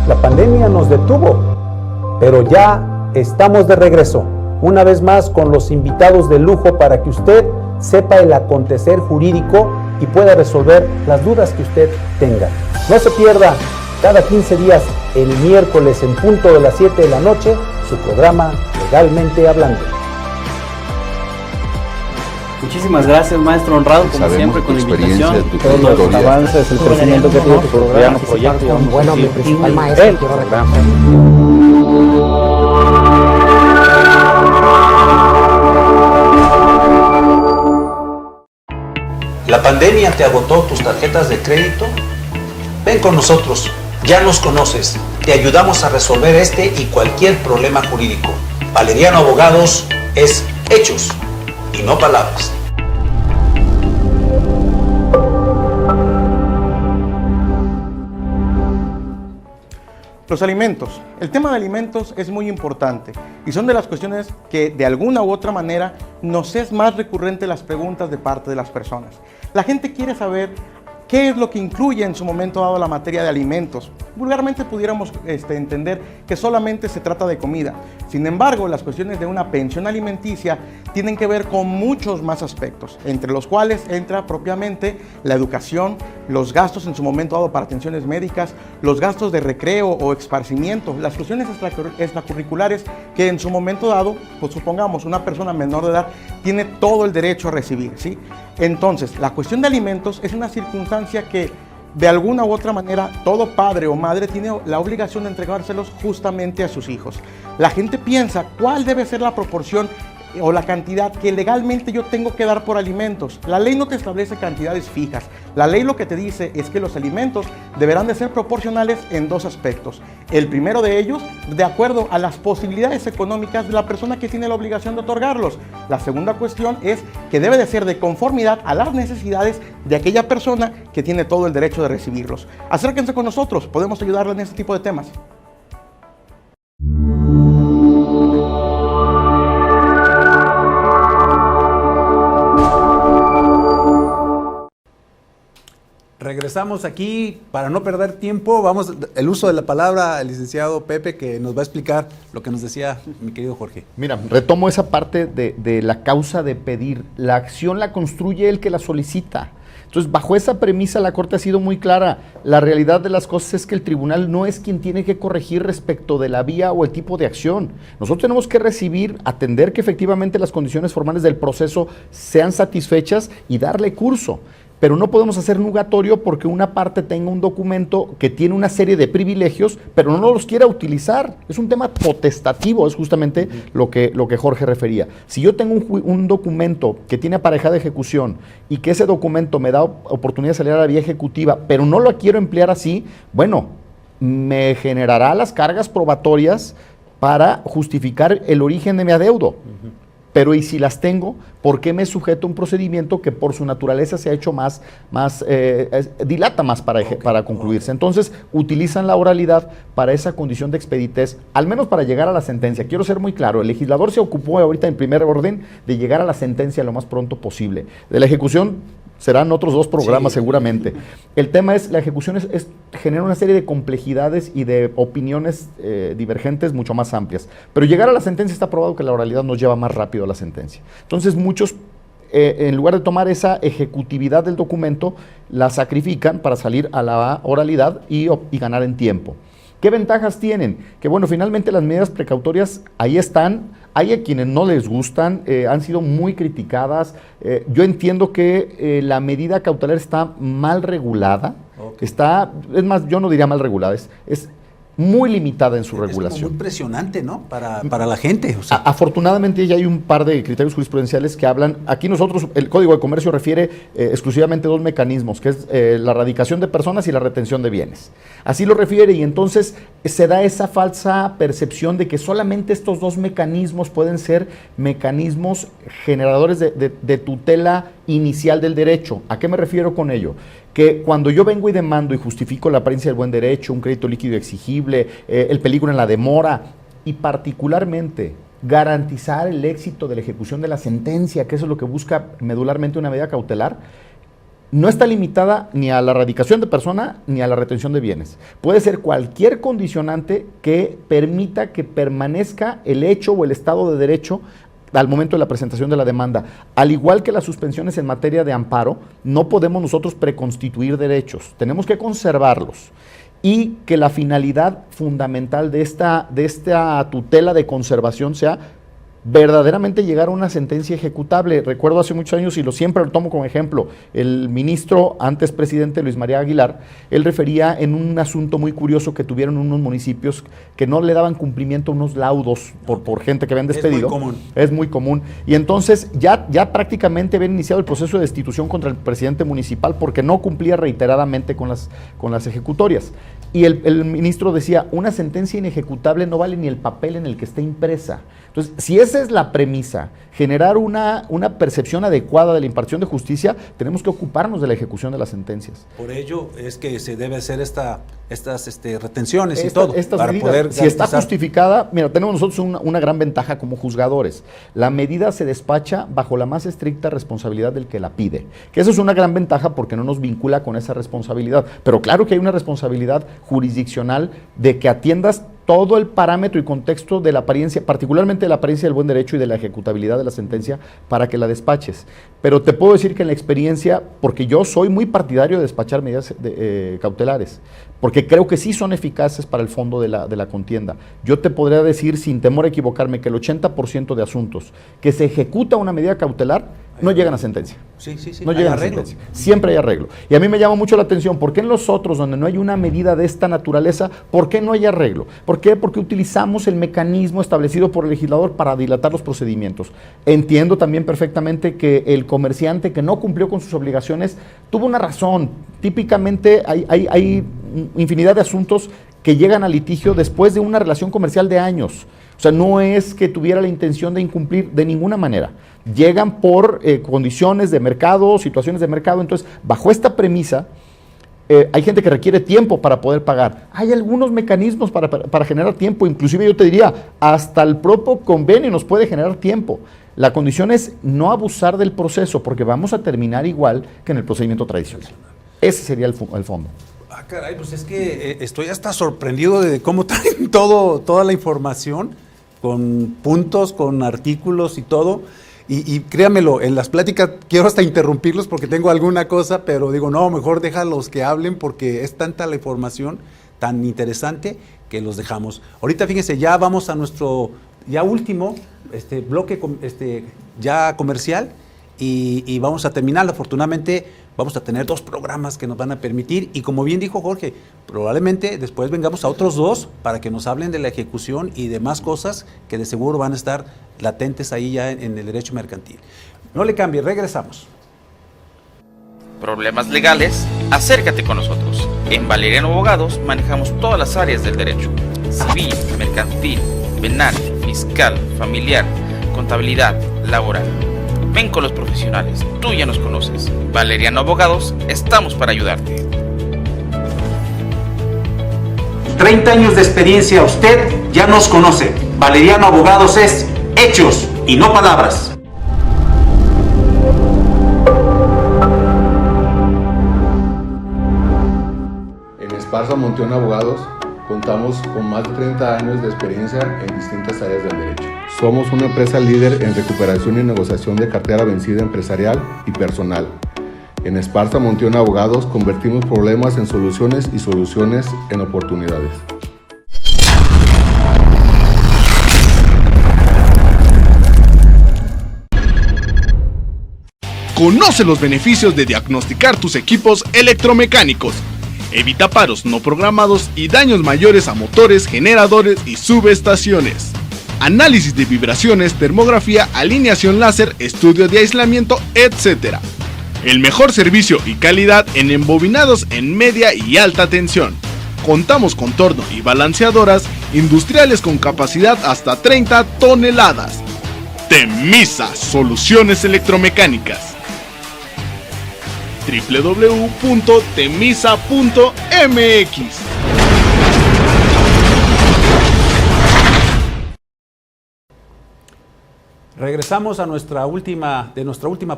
La pandemia nos detuvo, pero ya estamos de regreso, una vez más con los invitados de lujo para que usted sepa el acontecer jurídico y pueda resolver las dudas que usted tenga. No se pierda cada 15 días, el miércoles en punto de las 7 de la noche, su programa Legalmente Hablando. Muchísimas gracias, maestro Honrado, como siempre, con la invitación. Todos los avances, el crecimiento que tiene tu programa, proyecto. Bueno, mi principal maestro, quiero reconocer. ¿La pandemia te agotó tus tarjetas de crédito? Ven con nosotros, ya nos conoces, te ayudamos a resolver este y cualquier problema jurídico. Valeriano Abogados es hechos y no palabras. Los alimentos. El tema de alimentos es muy importante y son de las cuestiones que de alguna u otra manera nos es más recurrente las preguntas de parte de las personas. La gente quiere saber qué es lo que incluye en su momento dado la materia de alimentos. Vulgarmente pudiéramos entender que solamente se trata de comida. Sin embargo, las cuestiones de una pensión alimenticia tienen que ver con muchos más aspectos, entre los cuales entra propiamente la educación, los gastos en su momento dado para atenciones médicas, los gastos de recreo o esparcimiento, las cuestiones extracurriculares que en su momento dado, pues supongamos una persona menor de edad tiene todo el derecho a recibir, ¿sí? Entonces, la cuestión de alimentos es una circunstancia que de alguna u otra manera todo padre o madre tiene la obligación de entregárselos justamente a sus hijos. La gente piensa cuál debe ser la proporción o la cantidad que legalmente yo tengo que dar por alimentos. La ley no te establece cantidades fijas. La ley lo que te dice es que los alimentos deberán de ser proporcionales en dos aspectos. El primero de ellos, de acuerdo a las posibilidades económicas de la persona que tiene la obligación de otorgarlos. La segunda cuestión es que debe de ser de conformidad a las necesidades de aquella persona que tiene todo el derecho de recibirlos. Acérquense con nosotros, podemos ayudarles en este tipo de temas. Regresamos aquí para no perder tiempo. Vamos, el uso de la palabra al licenciado Pepe, que nos va a explicar lo que nos decía mi querido Jorge. Mira, retomo esa parte de la causa de pedir. La acción la construye el que la solicita. Entonces, bajo esa premisa, la Corte ha sido muy clara. La realidad de las cosas es que el tribunal no es quien tiene que corregir respecto de la vía o el tipo de acción. Nosotros tenemos que recibir, atender que efectivamente las condiciones formales del proceso sean satisfechas y darle curso. Pero no podemos hacer nugatorio porque una parte tenga un documento que tiene una serie de privilegios, pero no los quiera utilizar. Es un tema potestativo, es justamente lo que Jorge refería. Si yo tengo un documento que tiene aparejada ejecución y que ese documento me da oportunidad de salir a la vía ejecutiva, pero no lo quiero emplear así, bueno, me generará las cargas probatorias para justificar el origen de mi adeudo. Pero y si las tengo, ¿por qué me sujeto a un procedimiento que por su naturaleza se ha hecho dilata más para concluirse? Entonces, utilizan la oralidad para esa condición de expeditez, al menos para llegar a la sentencia. Quiero ser muy claro, el legislador se ocupó ahorita en primer orden de llegar a la sentencia lo más pronto posible. De la ejecución serán otros dos programas seguramente. El tema es, la ejecución genera una serie de complejidades y de opiniones divergentes mucho más amplias. Pero llegar a la sentencia está probado que la oralidad nos lleva más rápido a la sentencia. Entonces muchos, en lugar de tomar esa ejecutividad del documento, la sacrifican para salir a la oralidad y ganar en tiempo. ¿Qué ventajas tienen? Que bueno, finalmente las medidas precautorias ahí están. Hay a quienes no les gustan, han sido muy criticadas. Yo entiendo que la medida cautelar está mal regulada. Okay. Es más, yo no diría mal regulada, es muy limitada en su regulación. Es como muy impresionante, ¿no? Para la gente. O sea. Afortunadamente ya hay un par de criterios jurisprudenciales que hablan. Aquí nosotros, el Código de Comercio refiere exclusivamente dos mecanismos, que es la radicación de personas y la retención de bienes. Así lo refiere, y entonces se da esa falsa percepción de que solamente estos dos mecanismos pueden ser mecanismos generadores de tutela inicial del derecho. ¿A qué me refiero con ello? Que cuando yo vengo y demando y justifico la apariencia del buen derecho, un crédito líquido exigible, el peligro en la demora y particularmente garantizar el éxito de la ejecución de la sentencia, que eso es lo que busca medularmente una medida cautelar, no está limitada ni a la radicación de persona ni a la retención de bienes. Puede ser cualquier condicionante que permita que permanezca el hecho o el estado de derecho al momento de la presentación de la demanda. Al igual que las suspensiones en materia de amparo, no podemos nosotros preconstituir derechos, tenemos que conservarlos. Y que la finalidad fundamental de esta tutela de conservación sea verdaderamente llegar a una sentencia ejecutable. Recuerdo hace muchos años, y siempre lo tomo como ejemplo, el ministro, antes presidente Luis María Aguilar, él refería en un asunto muy curioso que tuvieron unos municipios que no le daban cumplimiento a unos laudos por gente que habían despedido. Es muy común. Es muy común. Y entonces ya prácticamente habían iniciado el proceso de destitución contra el presidente municipal porque no cumplía reiteradamente con las ejecutorias. Y el ministro decía, una sentencia inejecutable no vale ni el papel en el que está impresa. Entonces, si esa es la premisa, generar una percepción adecuada de la impartición de justicia, tenemos que ocuparnos de la ejecución de las sentencias. Por ello es que se debe hacer estas retenciones y todo. Estas para medidas, poder si está garantizar. justificada, mira, tenemos nosotros una gran ventaja como juzgadores. La medida se despacha bajo la más estricta responsabilidad del que la pide. Que eso es una gran ventaja porque no nos vincula con esa responsabilidad. Pero claro que hay una responsabilidad jurisdiccional de que atiendas todo el parámetro y contexto de la apariencia, particularmente de la apariencia del buen derecho y de la ejecutabilidad de la sentencia para que la despaches. Pero te puedo decir que en la experiencia, porque yo soy muy partidario de despachar medidas cautelares, porque creo que sí son eficaces para el fondo de la contienda. Yo te podría decir, sin temor a equivocarme, que el 80% de asuntos que se ejecuta una medida cautelar no llegan a sentencia. Sí. No llegan a sentencia. Siempre hay arreglo. Y a mí me llama mucho la atención, ¿por qué en los otros, donde no hay una medida de esta naturaleza, por qué no hay arreglo? ¿Por qué? Porque utilizamos el mecanismo establecido por el legislador para dilatar los procedimientos. Entiendo también perfectamente que el comerciante que no cumplió con sus obligaciones tuvo una razón. Típicamente hay infinidad de asuntos que llegan a litigio después de una relación comercial de años. O sea, no es que tuviera la intención de incumplir de ninguna manera. Llegan por condiciones de mercado, situaciones de mercado. Entonces, bajo esta premisa, hay gente que requiere tiempo para poder pagar. Hay algunos mecanismos para generar tiempo. Inclusive yo te diría, hasta el propio convenio nos puede generar tiempo. La condición es no abusar del proceso, porque vamos a terminar igual que en el procedimiento tradicional. Ese sería el fondo. Ah, caray, pues es que estoy hasta sorprendido de cómo traen toda la información, con puntos, con artículos y todo. Y créanmelo, en las pláticas quiero hasta interrumpirlos porque tengo alguna cosa, pero digo, no, mejor déjalos que hablen porque es tanta la información tan interesante que los dejamos. Ahorita fíjense, ya vamos a nuestro último bloque ya comercial y vamos a terminar. Afortunadamente vamos a tener 2 programas que nos van a permitir y como bien dijo Jorge, probablemente después vengamos a otros 2 para que nos hablen de la ejecución y demás cosas que de seguro van a estar latentes ahí ya en el derecho mercantil. No le cambie, regresamos. Problemas legales, acércate con nosotros. En Valeriano Abogados manejamos todas las áreas del derecho: civil, mercantil, penal, fiscal, familiar, contabilidad, laboral. Ven con los profesionales, tú ya nos conoces. Valeriano Abogados, estamos para ayudarte. 30 años de experiencia, usted ya nos conoce. Valeriano Abogados es hechos y no palabras. En Esparza Monteón Abogados contamos con más de 30 años de experiencia en distintas áreas del derecho. Somos una empresa líder en recuperación y negociación de cartera vencida empresarial y personal. En Esparza Monteón Abogados convertimos problemas en soluciones y soluciones en oportunidades. Conoce los beneficios de diagnosticar tus equipos electromecánicos. Evita paros no programados y daños mayores a motores, generadores y subestaciones. Análisis de vibraciones, termografía, alineación láser, estudio de aislamiento, etc. El mejor servicio y calidad en embobinados en media y alta tensión. Contamos con torno y balanceadoras industriales con capacidad hasta 30 toneladas. Temisa Soluciones Electromecánicas. www.temisa.mx. Regresamos a nuestra última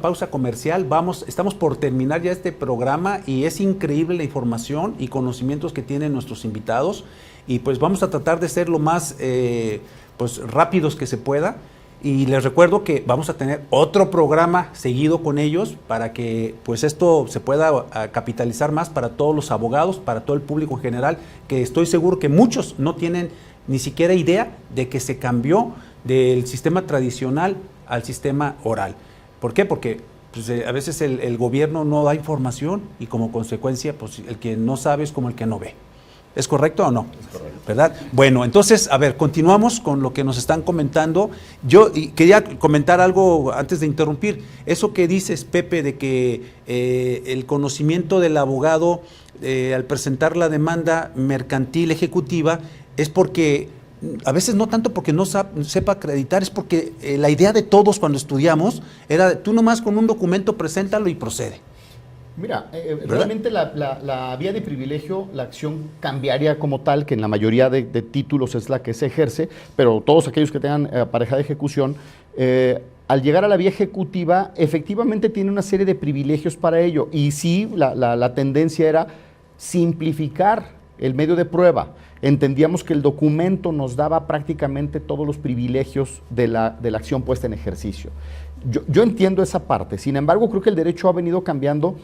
pausa comercial. Estamos por terminar ya este programa y es increíble la información y conocimientos que tienen nuestros invitados y pues vamos a tratar de ser lo más rápidos que se pueda. Y les recuerdo que vamos a tener otro programa seguido con ellos para que pues esto se pueda capitalizar más para todos los abogados, para todo el público en general, que estoy seguro que muchos no tienen ni siquiera idea de que se cambió del sistema tradicional al sistema oral. ¿Por qué? Porque pues, a veces el gobierno no da información y como consecuencia pues el que no sabe es como el que no ve. ¿Es correcto o no? Es correcto. ¿Verdad? Bueno, entonces, a ver, continuamos con lo que nos están comentando. Yo quería comentar algo antes de interrumpir. Eso que dices, Pepe, de que el conocimiento del abogado al presentar la demanda mercantil ejecutiva es porque, a veces no tanto porque no sepa acreditar, es porque la idea de todos cuando estudiamos era, tú nomás con un documento preséntalo y procede. Mira, realmente la vía de privilegio, la acción cambiaria como tal, que en la mayoría de títulos es la que se ejerce, pero todos aquellos que tengan pareja de ejecución, al llegar a la vía ejecutiva, efectivamente tiene una serie de privilegios para ello. Y sí, la tendencia era simplificar el medio de prueba. Entendíamos que el documento nos daba prácticamente todos los privilegios de la acción puesta en ejercicio. Yo entiendo esa parte, sin embargo creo que el derecho ha venido cambiando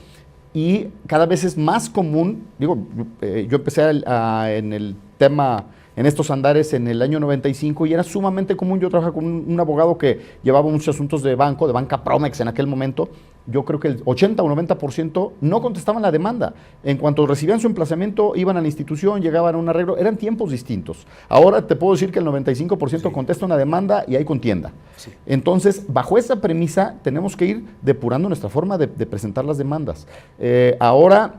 y cada vez es más común. Digo, yo empecé en el tema, en estos andares en el año 95 y era sumamente común. Yo trabajaba con un abogado que llevaba muchos asuntos de banco, de banca Promex en aquel momento. Yo creo que el 80 o 90% no contestaban la demanda. En cuanto recibían su emplazamiento, iban a la institución, llegaban a un arreglo. Eran tiempos distintos. Ahora te puedo decir que el 95% contesta una demanda y hay contienda. Sí. Entonces, bajo esa premisa, tenemos que ir depurando nuestra forma de presentar las demandas. Ahora,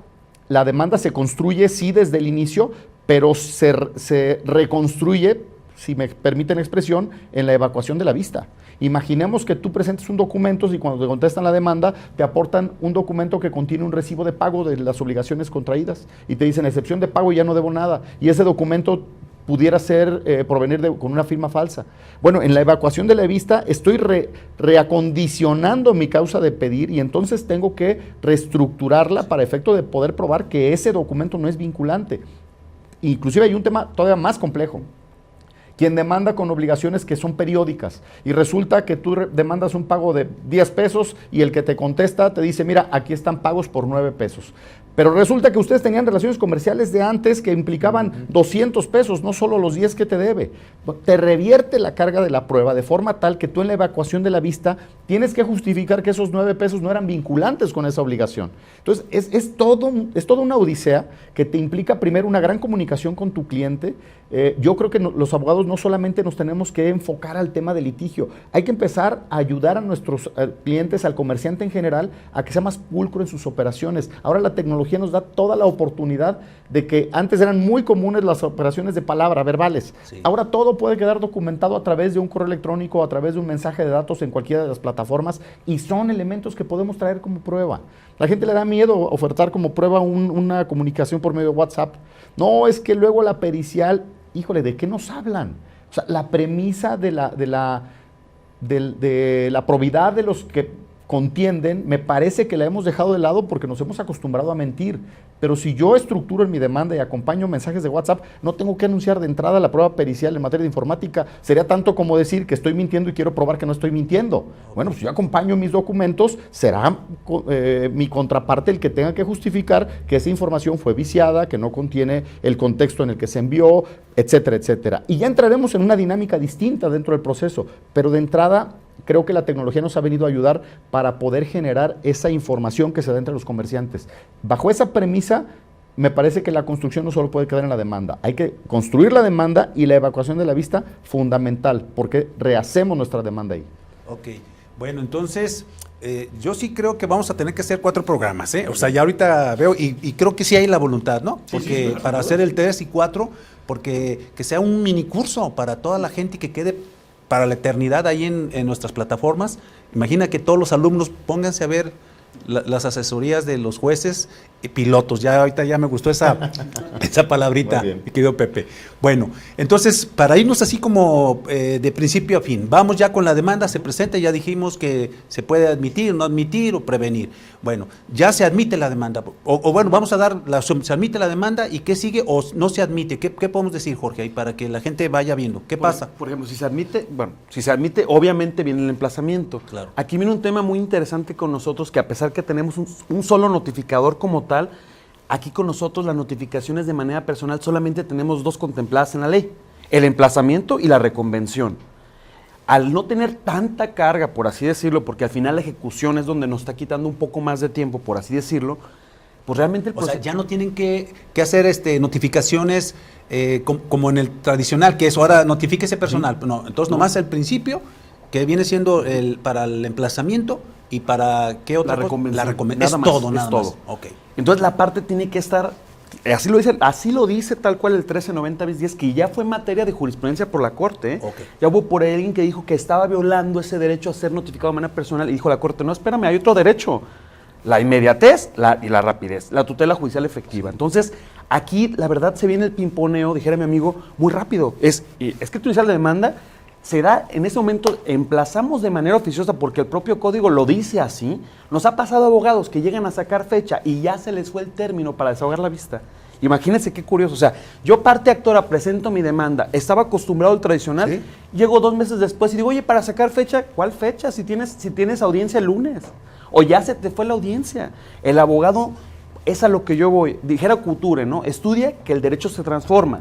la demanda se construye, sí, desde el inicio, pero se reconstruye, si me permiten la expresión, en la evacuación de la vista. Imaginemos que tú presentes un documento y cuando te contestan la demanda te aportan un documento que contiene un recibo de pago de las obligaciones contraídas y te dicen, excepción de pago, ya no debo nada. Y ese documento pudiera provenir con una firma falsa. Bueno, en la evacuación de la vista estoy reacondicionando mi causa de pedir y entonces tengo que reestructurarla para efecto de poder probar que ese documento no es vinculante. Inclusive hay un tema todavía más complejo. Quien demanda con obligaciones que son periódicas y resulta que tú demandas un pago de 10 pesos y el que te contesta te dice, mira, aquí están pagos por 9 pesos. Pero resulta que ustedes tenían relaciones comerciales de antes que implicaban 200 pesos, no solo los 10 que te debe. Te revierte la carga de la prueba de forma tal que tú en la evacuación de la vista tienes que justificar que esos 9 pesos no eran vinculantes con esa obligación. Entonces, es toda una odisea que te implica primero una gran comunicación con tu cliente. Yo creo que los abogados no solamente nos tenemos que enfocar al tema del litigio, hay que empezar a ayudar a nuestros clientes, al comerciante en general, a que sea más pulcro en sus operaciones. Ahora la tecnología nos da toda la oportunidad de que antes eran muy comunes las operaciones de palabra, verbales. Sí. Ahora todo puede quedar documentado a través de un correo electrónico, a través de un mensaje de datos en cualquiera de las plataformas y son elementos que podemos traer como prueba. La gente le da miedo ofertar como prueba una comunicación por medio de WhatsApp. No, es que luego la pericial, híjole, ¿de qué nos hablan? O sea, la premisa de la probidad de los que contienden, me parece que la hemos dejado de lado porque nos hemos acostumbrado a mentir. Pero si yo estructuro en mi demanda y acompaño mensajes de WhatsApp, no tengo que anunciar de entrada la prueba pericial en materia de informática. Sería tanto como decir que estoy mintiendo y quiero probar que no estoy mintiendo. Bueno, si yo acompaño mis documentos, será mi contraparte el que tenga que justificar que esa información fue viciada, que no contiene el contexto en el que se envió, etcétera, etcétera. Y ya entraremos en una dinámica distinta dentro del proceso, pero de entrada creo que la tecnología nos ha venido a ayudar para poder generar esa información que se da entre los comerciantes. Bajo esa premisa, me parece que la construcción no solo puede quedar en la demanda. Hay que construir la demanda y la evacuación de la vista, fundamental, porque rehacemos nuestra demanda ahí. Ok, bueno, entonces yo sí creo que vamos a tener que hacer 4 programas, ¿eh? O sea, ya ahorita veo y creo que sí hay la voluntad, ¿no? Porque sí, para hacer el 3 y 4, porque que sea un mini curso para toda la gente y que quede para la eternidad ahí en nuestras plataformas. Imagina que todos los alumnos pónganse a ver las asesorías de los jueces pilotos. Ya ahorita ya me gustó esa palabrita, mi querido Pepe. Bueno, entonces, para irnos así como de principio a fin, vamos ya con la demanda, se presenta, ya dijimos que se puede admitir, no admitir o prevenir. Bueno, ya se admite la demanda, o bueno, vamos a dar, se admite la demanda y ¿qué sigue o no se admite? ¿Qué podemos decir, Jorge, ahí para que la gente vaya viendo? ¿Qué pasa? Por ejemplo, si se admite, obviamente viene el emplazamiento. Claro. Aquí viene un tema muy interesante con nosotros, que a pesar que tenemos un solo notificador como tal, aquí con nosotros las notificaciones de manera personal solamente tenemos 2 contempladas en la ley, el emplazamiento y la reconvención. Al no tener tanta carga, por así decirlo, porque al final la ejecución es donde nos está quitando un poco más de tiempo, por así decirlo, pues realmente el proceso... O sea, ya no tienen que hacer notificaciones como en el tradicional, que es ahora notifíquese personal. Sí. No, entonces nomás el principio, que viene siendo para el emplazamiento y para qué otra cosa. La reconvención. Es todo, nada más. Okay. Entonces la parte tiene que estar, así lo dice tal cual el 1390-10, que ya fue materia de jurisprudencia por la Corte. Okay. Ya hubo por ahí alguien que dijo que estaba violando ese derecho a ser notificado de manera personal y dijo la Corte, no, espérame, hay otro derecho, la inmediatez y la rapidez, la tutela judicial efectiva. Entonces, aquí la verdad se viene el pimponeo, dijera mi amigo, muy rápido. Escrito inicial de demanda se da en ese momento, emplazamos de manera oficiosa porque el propio código lo dice así. Nos ha pasado abogados que llegan a sacar fecha y ya se les fue el término para desahogar la vista. Imagínense qué curioso, o sea, yo parte actora presento mi demanda, estaba acostumbrado al tradicional, ¿sí? Llego 2 meses después y digo, oye, para sacar fecha, ¿cuál fecha? Si tienes audiencia el lunes, o ya se te fue la audiencia. El abogado, es a lo que yo voy, dijera Couture, ¿no? Estudia que el derecho se transforma.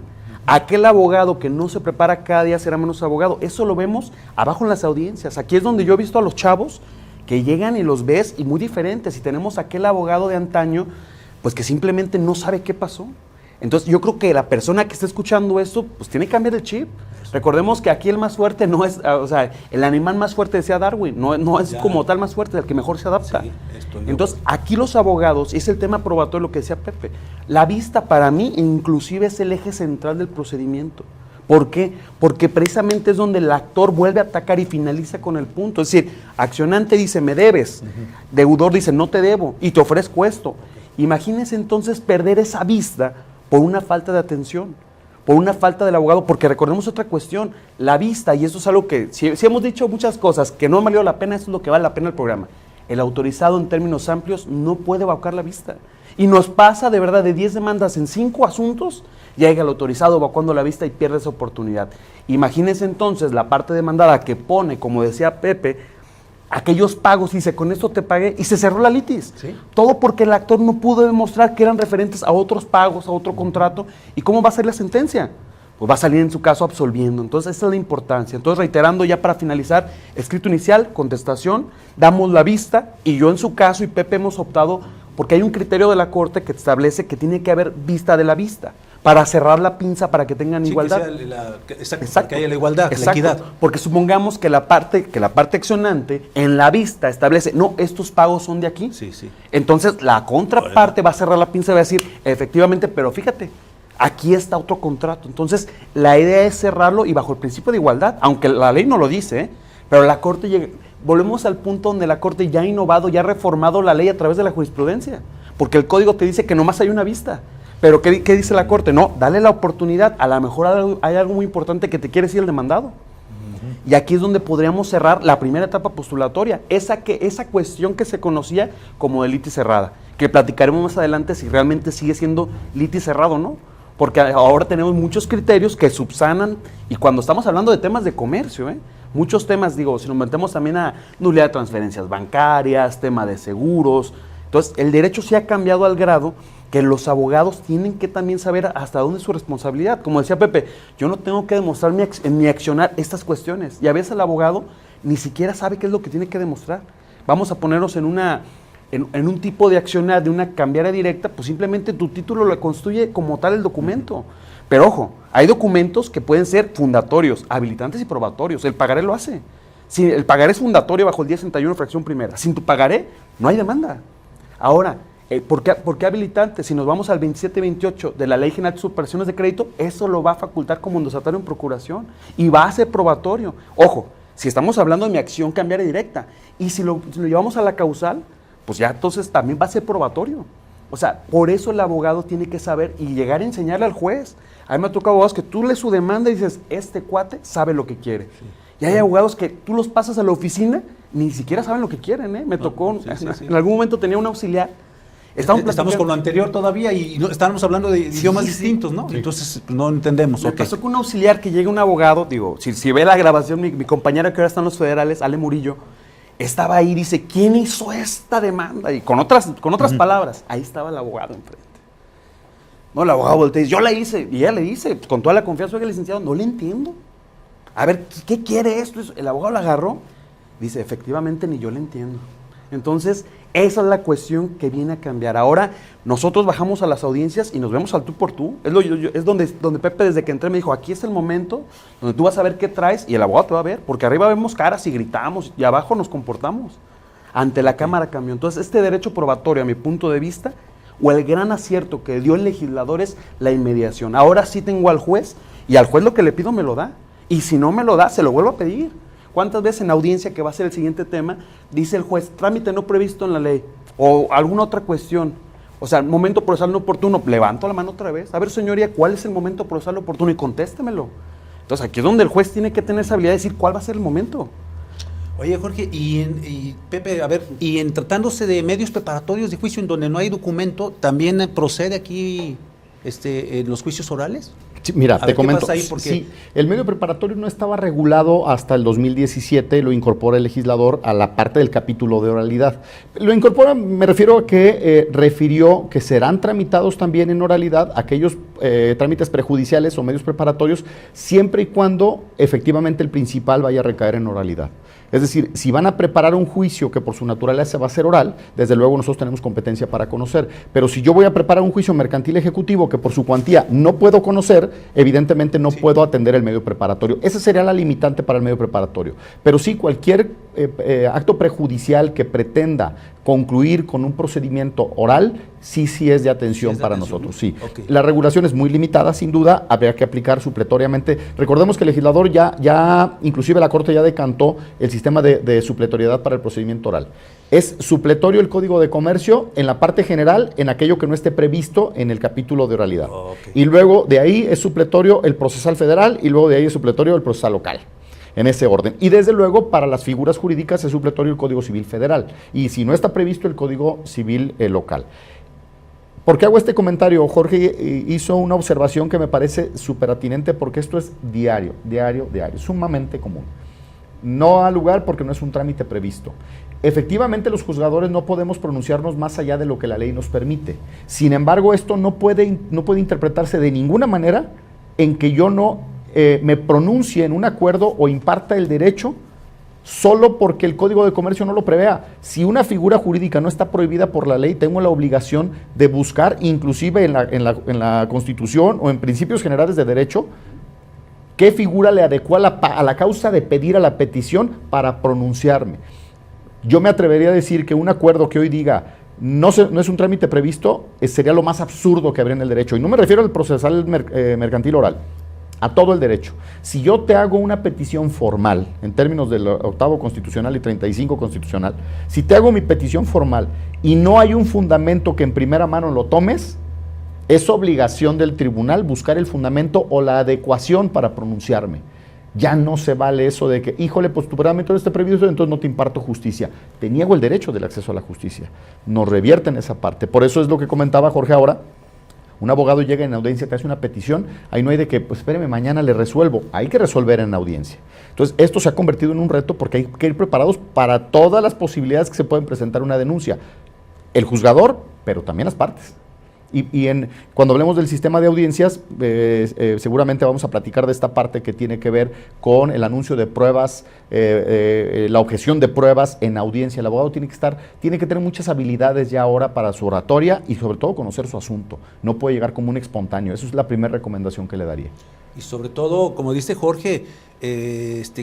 Aquel abogado que no se prepara cada día será menos abogado. Eso lo vemos abajo en las audiencias. Aquí es donde yo he visto a los chavos que llegan y los ves y muy diferentes. Y tenemos aquel abogado de antaño, pues que simplemente no sabe qué pasó. Entonces yo creo que la persona que está escuchando esto, pues tiene que cambiar el chip. Recordemos que aquí el más fuerte no es, o sea, el animal más fuerte decía Darwin, no es como tal más fuerte, el que mejor se adapta. Sí, entonces aquí los abogados, es el tema probatorio, lo que decía Pepe, la vista para mí inclusive es el eje central del procedimiento. ¿Por qué? Porque precisamente es donde el actor vuelve a atacar y finaliza con el punto. Es decir, accionante dice, me debes, deudor dice, no te debo y te ofrezco esto. Imagínense entonces perder esa vista por una falta de atención, por una falta del abogado, porque recordemos otra cuestión, la vista, y esto es algo que, si hemos dicho muchas cosas que no han valido la pena, esto es lo que vale la pena el programa. El autorizado en términos amplios no puede evacuar la vista. Y nos pasa de verdad de 10 demandas en 5 asuntos, llega el autorizado evacuando la vista y pierde esa oportunidad. Imagínense entonces la parte demandada que pone, como decía Pepe, aquellos pagos, dice, con esto te pagué, y se cerró la litis. ¿Sí? Todo porque el actor no pudo demostrar que eran referentes a otros pagos, a otro contrato. ¿Y cómo va a ser la sentencia? Pues va a salir en su caso absolviendo. Entonces esa es la importancia. Entonces reiterando ya para finalizar, escrito inicial, contestación, damos la vista, y yo en su caso y Pepe hemos optado, porque hay un criterio de la Corte que establece que tiene que haber vista de la vista, para cerrar la pinza, para que tengan igualdad. Exacto, que haya la igualdad, la equidad. Porque supongamos que la parte accionante en la vista establece, no, estos pagos son de aquí. Sí, sí. Entonces la contraparte va a cerrar la pinza y va a decir, efectivamente, pero fíjate, aquí está otro contrato. Entonces la idea es cerrarlo y bajo el principio de igualdad, aunque la ley no lo dice, pero la Corte llega. Volvemos al punto donde la Corte ya ha innovado, ya ha reformado la ley a través de la jurisprudencia, porque el código te dice que nomás hay una vista. Pero ¿qué dice la Corte? No, dale la oportunidad, a lo mejor hay algo muy importante que te quiere decir el demandado. Y aquí es donde podríamos cerrar la primera etapa postulatoria, esa cuestión que se conocía como de litis cerrada, que platicaremos más adelante si realmente sigue siendo litis cerrado o no, porque ahora tenemos muchos criterios que subsanan, y cuando estamos hablando de temas de comercio, muchos temas, digo, si nos metemos también a nulidad de transferencias bancarias, tema de seguros, entonces el derecho sí ha cambiado al grado que los abogados tienen que también saber hasta dónde es su responsabilidad. Como decía Pepe, yo no tengo que demostrar en mi accionar estas cuestiones, y a veces el abogado ni siquiera sabe qué es lo que tiene que demostrar. Vamos a ponernos en un tipo de accionar, de una cambiaria directa, pues simplemente tu título lo constituye como tal el documento. Pero ojo, hay documentos que pueden ser fundatorios, habilitantes y probatorios. El pagaré lo hace. Si el pagaré es fundatorio bajo el 1061 fracción primera, sin tu pagaré no hay demanda. Ahora, ¿por qué habilitante? Si nos vamos al 2728 de la Ley General de Superaciones de Crédito, eso lo va a facultar como endosatario en procuración y va a ser probatorio. Ojo, si estamos hablando de mi acción cambiaria directa, y si lo llevamos a la causal, pues ya entonces también va a ser probatorio. O sea, por eso el abogado tiene que saber y llegar a enseñarle al juez. A mí me ha tocado abogados que tú lees su demanda y dices, este cuate sabe lo que quiere. Sí. Y hay abogados que tú los pasas a la oficina, ni siquiera saben lo que quieren, ¿eh? Me tocó, en algún momento tenía un auxiliar. Estamos con lo anterior todavía y estábamos hablando de idiomas distintos, ¿no? Sí. Entonces no entendemos. Me pasó con un auxiliar que llega un abogado, digo, si ve la grabación, mi compañera que ahora está en los federales, Ale Murillo, estaba ahí y dice, ¿quién hizo esta demanda? Y con otras palabras, ahí estaba el abogado enfrente. No, el abogado voltea y dice, yo la hice. Y ella le dice, con toda la confianza, oiga, licenciado, no le entiendo. A ver, ¿qué quiere esto? El abogado la agarró, dice, efectivamente ni yo le entiendo. Entonces, esa es la cuestión que viene a cambiar. Ahora, nosotros bajamos a las audiencias y nos vemos al tú por tú. Es donde Pepe, desde que entré, me dijo, aquí es el momento donde tú vas a ver qué traes y el abogado te va a ver, porque arriba vemos caras y gritamos y abajo nos comportamos. Ante la Cámara cambió. Entonces, este derecho probatorio, a mi punto de vista, o el gran acierto que dio el legislador es la inmediación. Ahora sí tengo al juez y al juez lo que le pido me lo da. Y si no me lo da, se lo vuelvo a pedir. ¿Cuántas veces en audiencia, que va a ser el siguiente tema, dice el juez, trámite no previsto en la ley o alguna otra cuestión? O sea, momento procesal no oportuno, levanto la mano otra vez. A ver, señoría, ¿cuál es el momento procesal oportuno? Y contéstemelo. Entonces, aquí es donde el juez tiene que tener esa habilidad de decir cuál va a ser el momento. Oye, Jorge, y Pepe, a ver, y en tratándose de medios preparatorios de juicio en donde no hay documento, ¿también procede aquí en los juicios orales? Sí, mira, te comento, sí, el medio preparatorio no estaba regulado hasta el 2017, lo incorpora el legislador a la parte del capítulo de oralidad. Lo incorpora, me refiero a que refirió que serán tramitados también en oralidad aquellos trámites prejudiciales o medios preparatorios, siempre y cuando efectivamente el principal vaya a recaer en oralidad. Es decir, si van a preparar un juicio que por su naturaleza va a ser oral, desde luego nosotros tenemos competencia para conocer. Pero si yo voy a preparar un juicio mercantil ejecutivo que por su cuantía no puedo conocer, evidentemente no puedo atender el medio preparatorio. Esa sería la limitante para el medio preparatorio. Pero sí, cualquier acto prejudicial que pretenda concluir con un procedimiento oral, sí es de atención para nosotros, sí. Okay. La regulación es muy limitada, sin duda, habría que aplicar supletoriamente. Recordemos que el legislador ya inclusive la Corte ya decantó el sistema de supletoriedad para el procedimiento oral. Es supletorio el Código de Comercio en la parte general, en aquello que no esté previsto en el capítulo de oralidad. Okay. Y luego de ahí es supletorio el procesal federal y luego de ahí es supletorio el procesal local. En ese orden. Y desde luego, para las figuras jurídicas es supletorio el Código Civil Federal. Y si no está previsto el Código Civil local. ¿Por qué hago este comentario? Jorge hizo una observación que me parece súper atinente porque esto es diario, sumamente común. No ha lugar porque no es un trámite previsto. Efectivamente, los juzgadores no podemos pronunciarnos más allá de lo que la ley nos permite. Sin embargo, esto no puede interpretarse de ninguna manera en que yo no me pronuncie en un acuerdo o imparta el derecho solo porque el Código de Comercio no lo prevea. Si una figura jurídica no está prohibida por la ley, tengo la obligación de buscar, inclusive en la Constitución o en principios generales de derecho, qué figura le adecua a la causa de pedir a la petición para pronunciarme. Yo me atrevería a decir que un acuerdo que hoy diga no es un trámite previsto, sería lo más absurdo que habría en el derecho. Y no me refiero al procesal mercantil oral, a todo el derecho. Si yo te hago una petición formal, en términos del 8º constitucional y 35 constitucional, si te hago mi petición formal y no hay un fundamento que en primera mano lo tomes, es obligación del tribunal buscar el fundamento o la adecuación para pronunciarme. Ya no se vale eso de que, híjole, pues tu parámetro está previsto, entonces no te imparto justicia. Te niego el derecho del acceso a la justicia. Nos revierten esa parte. Por eso es lo que comentaba Jorge ahora. Un abogado llega en audiencia, te hace una petición, ahí no hay de que, pues espéreme, mañana le resuelvo. Hay que resolver en audiencia. Entonces, esto se ha convertido en un reto porque hay que ir preparados para todas las posibilidades que se pueden presentar una denuncia. El juzgador, pero también las partes. Cuando hablemos del sistema de audiencias, seguramente vamos a platicar de esta parte que tiene que ver con el anuncio de pruebas, la objeción de pruebas en audiencia. El abogado tiene que tener muchas habilidades ya ahora para su oratoria y sobre todo conocer su asunto. No puede llegar como un espontáneo. Esa es la primera recomendación que le daría. Y sobre todo, como dice Jorge,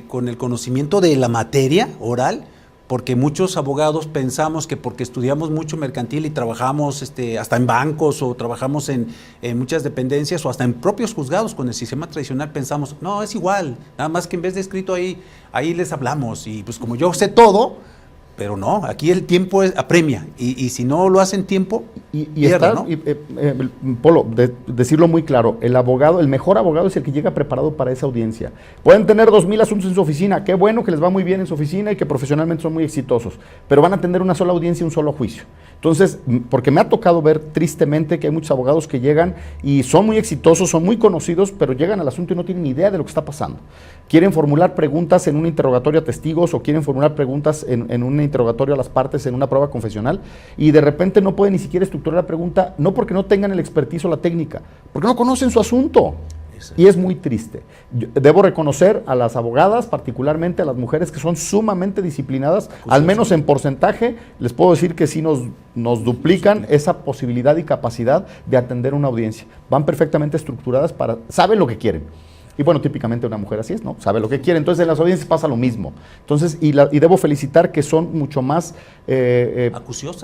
con el conocimiento de la materia oral, porque muchos abogados pensamos que porque estudiamos mucho mercantil y trabajamos hasta en bancos o trabajamos en muchas dependencias o hasta en propios juzgados con el sistema tradicional, pensamos, no, es igual, nada más que en vez de escrito ahí les hablamos y pues como yo sé todo, Pero no, aquí el tiempo apremia y si no lo hacen tiempo, y pierde, está, ¿no? Polo, decirlo muy claro, el mejor abogado es el que llega preparado para esa audiencia. Pueden tener 2,000 asuntos en su oficina, qué bueno que les va muy bien en su oficina y que profesionalmente son muy exitosos, pero van a tener una sola audiencia y un solo juicio. Entonces, porque me ha tocado ver tristemente que hay muchos abogados que llegan y son muy exitosos, son muy conocidos, pero llegan al asunto y no tienen ni idea de lo que está pasando. Quieren formular preguntas en un interrogatorio a testigos o quieren formular preguntas en un interrogatorio a las partes en una prueba confesional y de repente no pueden ni siquiera estructurar la pregunta, no porque no tengan el expertise o la técnica, porque no conocen su asunto. Y es muy triste. Yo debo reconocer a las abogadas, particularmente a las mujeres que son sumamente disciplinadas, al menos en porcentaje, les puedo decir que sí nos duplican esa posibilidad y capacidad de atender una audiencia. Van perfectamente estructuradas saben lo que quieren. Y bueno, típicamente una mujer así es, ¿no? Sabe lo que quiere. Entonces en las audiencias pasa lo mismo. Entonces, y debo felicitar que son mucho más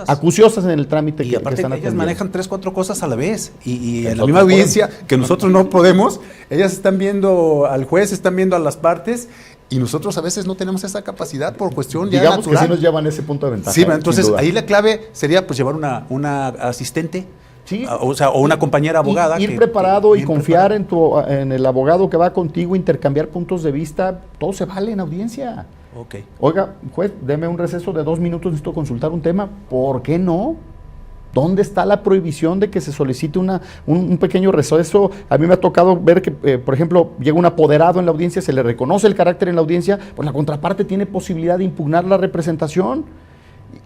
acuciosas en el trámite y que aparte están ellas atendiendo. manejan 3, 4 cosas a la vez y en la Nosotros misma audiencia podemos. que nosotros no podemos, ellas están viendo al juez, están viendo a las partes y nosotros a veces no tenemos esa capacidad por cuestión ya Digamos natural. que sí nos llevan ese punto de ventaja. Sí, sin entonces duda. ahí la clave sería pues llevar una asistente, sí, o una compañera abogada. Ir que preparado y bien confiar en el abogado que va contigo, intercambiar puntos de vista, todo se vale en audiencia. Ok. Oiga, juez, deme un receso de 2 minutos, necesito consultar un tema. ¿Por qué no? ¿Dónde está la prohibición de que se solicite un pequeño receso? A mí me ha tocado ver que, por ejemplo, llega un apoderado en la audiencia, se le reconoce el carácter en la audiencia, pues la contraparte tiene posibilidad de impugnar la representación.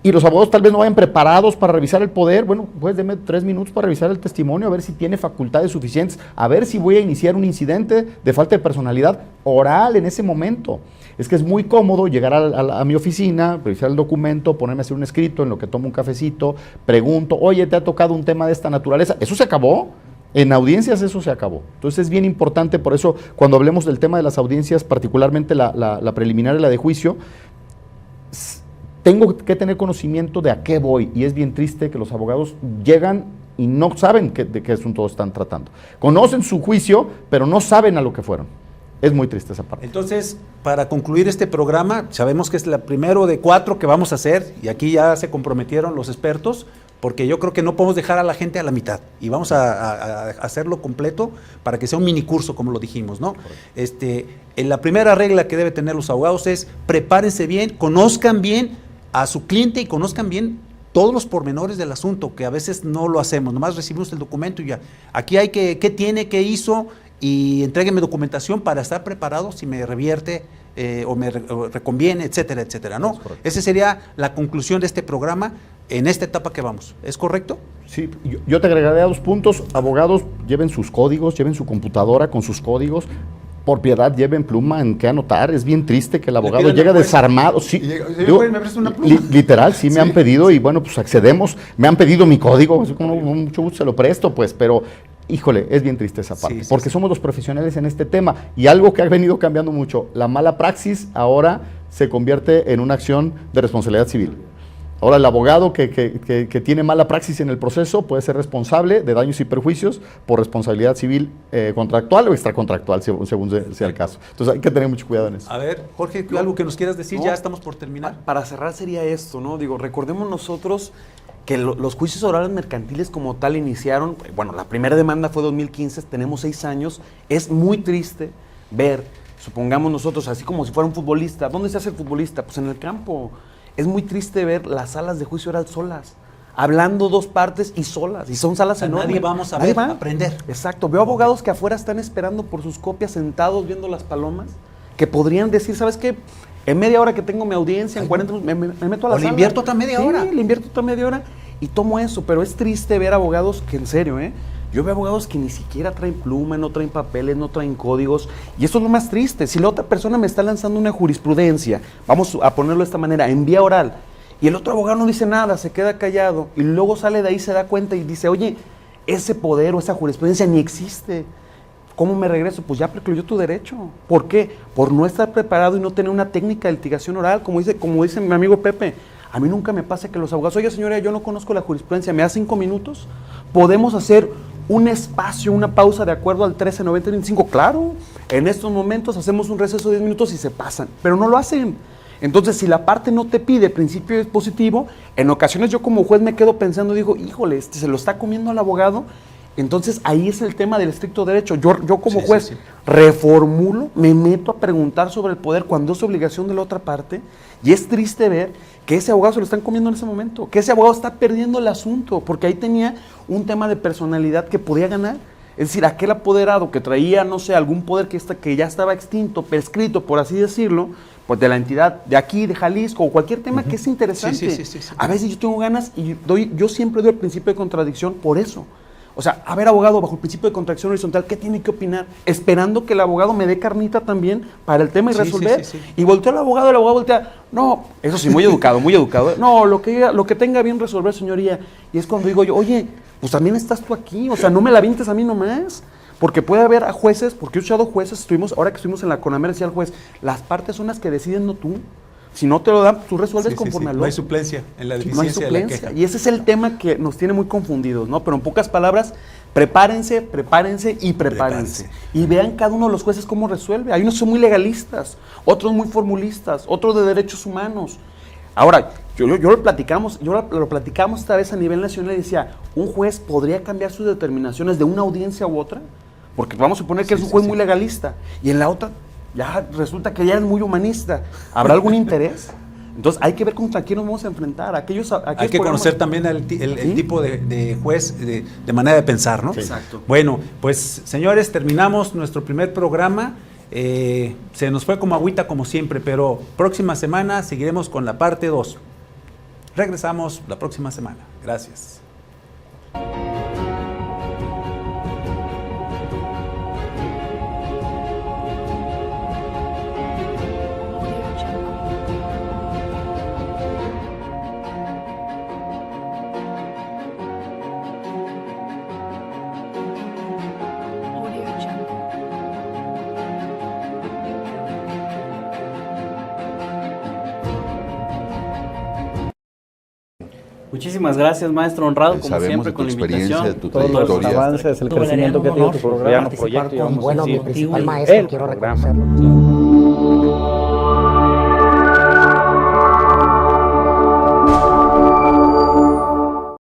Y los abogados tal vez no vayan preparados para revisar el poder. Bueno, pues deme 3 minutos para revisar el testimonio, a ver si tiene facultades suficientes, a ver si voy a iniciar un incidente de falta de personalidad oral en ese momento. Es que es muy cómodo llegar a mi oficina, revisar el documento, ponerme a hacer un escrito en lo que tomo un cafecito, pregunto, oye, ¿te ha tocado un tema de esta naturaleza? ¿Eso se acabó? En audiencias eso se acabó. Entonces es bien importante, por eso cuando hablemos del tema de las audiencias, particularmente la preliminar y la de juicio, tengo que tener conocimiento de a qué voy, y es bien triste que los abogados llegan y no saben de qué asunto están tratando. Conocen su juicio, pero no saben a lo que fueron. Es muy triste esa parte. Entonces, para concluir este programa, sabemos que es la primero de 4 que vamos a hacer, y aquí ya se comprometieron los expertos, porque yo creo que no podemos dejar a la gente a la mitad, y vamos a hacerlo completo para que sea un minicurso, como lo dijimos, ¿no? La primera regla que deben tener los abogados es prepárense bien, conozcan bien a su cliente y conozcan bien todos los pormenores del asunto, que a veces no lo hacemos, nomás recibimos el documento y ya. Aquí hay qué tiene, qué hizo, y entréguenme documentación para estar preparado si me revierte o me reconviene, etcétera, etcétera, ¿no? Esa sería la conclusión de este programa en esta etapa que vamos. ¿Es correcto? Sí, yo te agregaré a 2 puntos. Abogados, lleven sus códigos, lleven su computadora con sus códigos. Por piedad, lleven pluma en qué anotar. Es bien triste que el abogado llega desarmado. Sí, literal, sí me han pedido y bueno, pues accedemos. Me han pedido mi código, así como mucho gusto se lo presto, pues, pero híjole, es bien triste esa parte, porque somos los profesionales en este tema. Y algo que ha venido cambiando mucho, la mala praxis ahora se convierte en una acción de responsabilidad civil. Ahora el abogado que tiene mala praxis en el proceso puede ser responsable de daños y perjuicios por responsabilidad civil contractual o extracontractual, según sea el caso. Entonces hay que tener mucho cuidado en eso. A ver, Jorge, algo que nos quieras decir, ya estamos por terminar. Para cerrar sería esto, ¿no? Digo, recordemos nosotros que los juicios orales mercantiles como tal iniciaron, bueno, la primera demanda fue 2015, tenemos 6 años, es muy triste ver, supongamos nosotros, así como si fuera un futbolista, ¿dónde se hace el futbolista? Pues en el campo. Es muy triste ver las salas de juicio oral solas, hablando 2 partes y solas, y son salas enormes. Nadie vamos a ver, a aprender. Exacto, veo abogados que afuera están esperando por sus copias, sentados viendo las palomas, que podrían decir, ¿sabes qué? En media hora que tengo mi audiencia, en 40 me meto a la sala. O le invierto otra media hora. Sí, le invierto otra media hora y tomo eso, pero es triste ver abogados que, en serio, yo veo abogados que ni siquiera traen pluma, no traen papeles, no traen códigos, y eso es lo más triste. Si la otra persona me está lanzando una jurisprudencia, vamos a ponerlo de esta manera, en vía oral, y el otro abogado no dice nada, se queda callado, y luego sale de ahí, se da cuenta y dice, oye, ese poder o esa jurisprudencia ni existe. ¿Cómo me regreso? Pues ya precluyó tu derecho. ¿Por qué? Por no estar preparado y no tener una técnica de litigación oral, como dice mi amigo Pepe. A mí nunca me pasa que los abogados, oye señora, yo no conozco la jurisprudencia, ¿me da 5 minutos? Podemos hacer un espacio, una pausa de acuerdo al 1390-25, claro, en estos momentos hacemos un receso de 10 minutos y se pasan, pero no lo hacen. Entonces, si la parte no te pide principio dispositivo, en ocasiones yo como juez me quedo pensando, digo, híjole, se lo está comiendo al abogado. Entonces, ahí es el tema del estricto derecho. Yo como juez reformulo, me meto a preguntar sobre el poder cuando es obligación de la otra parte, y es triste ver que ese abogado se lo están comiendo en ese momento, que ese abogado está perdiendo el asunto, porque ahí tenía un tema de personalidad que podía ganar. Es decir, aquel apoderado que traía, no sé, algún poder que ya estaba extinto, prescrito, por así decirlo, pues de la entidad de aquí, de Jalisco, o cualquier tema que es interesante. Sí. A veces yo tengo ganas y yo siempre doy el principio de contradicción por eso. O sea, a ver, abogado, bajo el principio de contradicción horizontal, ¿qué tiene que opinar? Esperando que el abogado me dé carnita también para el tema y resolver. Y volteó el abogado voltea, no, eso sí, muy educado, muy educado. No, lo que tenga bien resolver, señoría. Y es cuando digo yo, oye, pues también estás tú aquí, o sea, no me la vintes a mí nomás. Porque puede haber a jueces, porque yo he escuchado jueces, ahora que estuvimos en la CONAMER, decía el juez, las partes son las que deciden, no tú. Si no te lo dan, tú resuelves conforme a lo. No hay suplencia en la deficiencia. No hay suplencia. Y ese es el tema que nos tiene muy confundidos, ¿no? Pero en pocas palabras, prepárense. Y vean cada uno de los jueces cómo resuelve. Hay unos que son muy legalistas, otros muy formulistas, otros de derechos humanos. Ahora, yo lo platicamos esta vez a nivel nacional y decía, ¿un juez podría cambiar sus determinaciones de una audiencia u otra? Porque vamos a suponer que es un juez muy legalista y en la otra ya resulta que ya es muy humanista. ¿Habrá algún interés? Entonces hay que ver contra quién nos vamos a enfrentar. Hay que conocer también el tipo de juez, de manera de pensar, ¿no? Sí. Exacto. Bueno, pues señores, terminamos nuestro primer programa. Se nos fue como agüita como siempre, pero próxima semana seguiremos con la parte 2. Regresamos la próxima semana. Gracias. Muchísimas gracias, maestro Honrado, como siempre, con la invitación. Todos los avances, el crecimiento que ha tenido tu programa, participar proyecto, con, bueno, mi seguir principal contigo. maestro, quiero reconocerlo.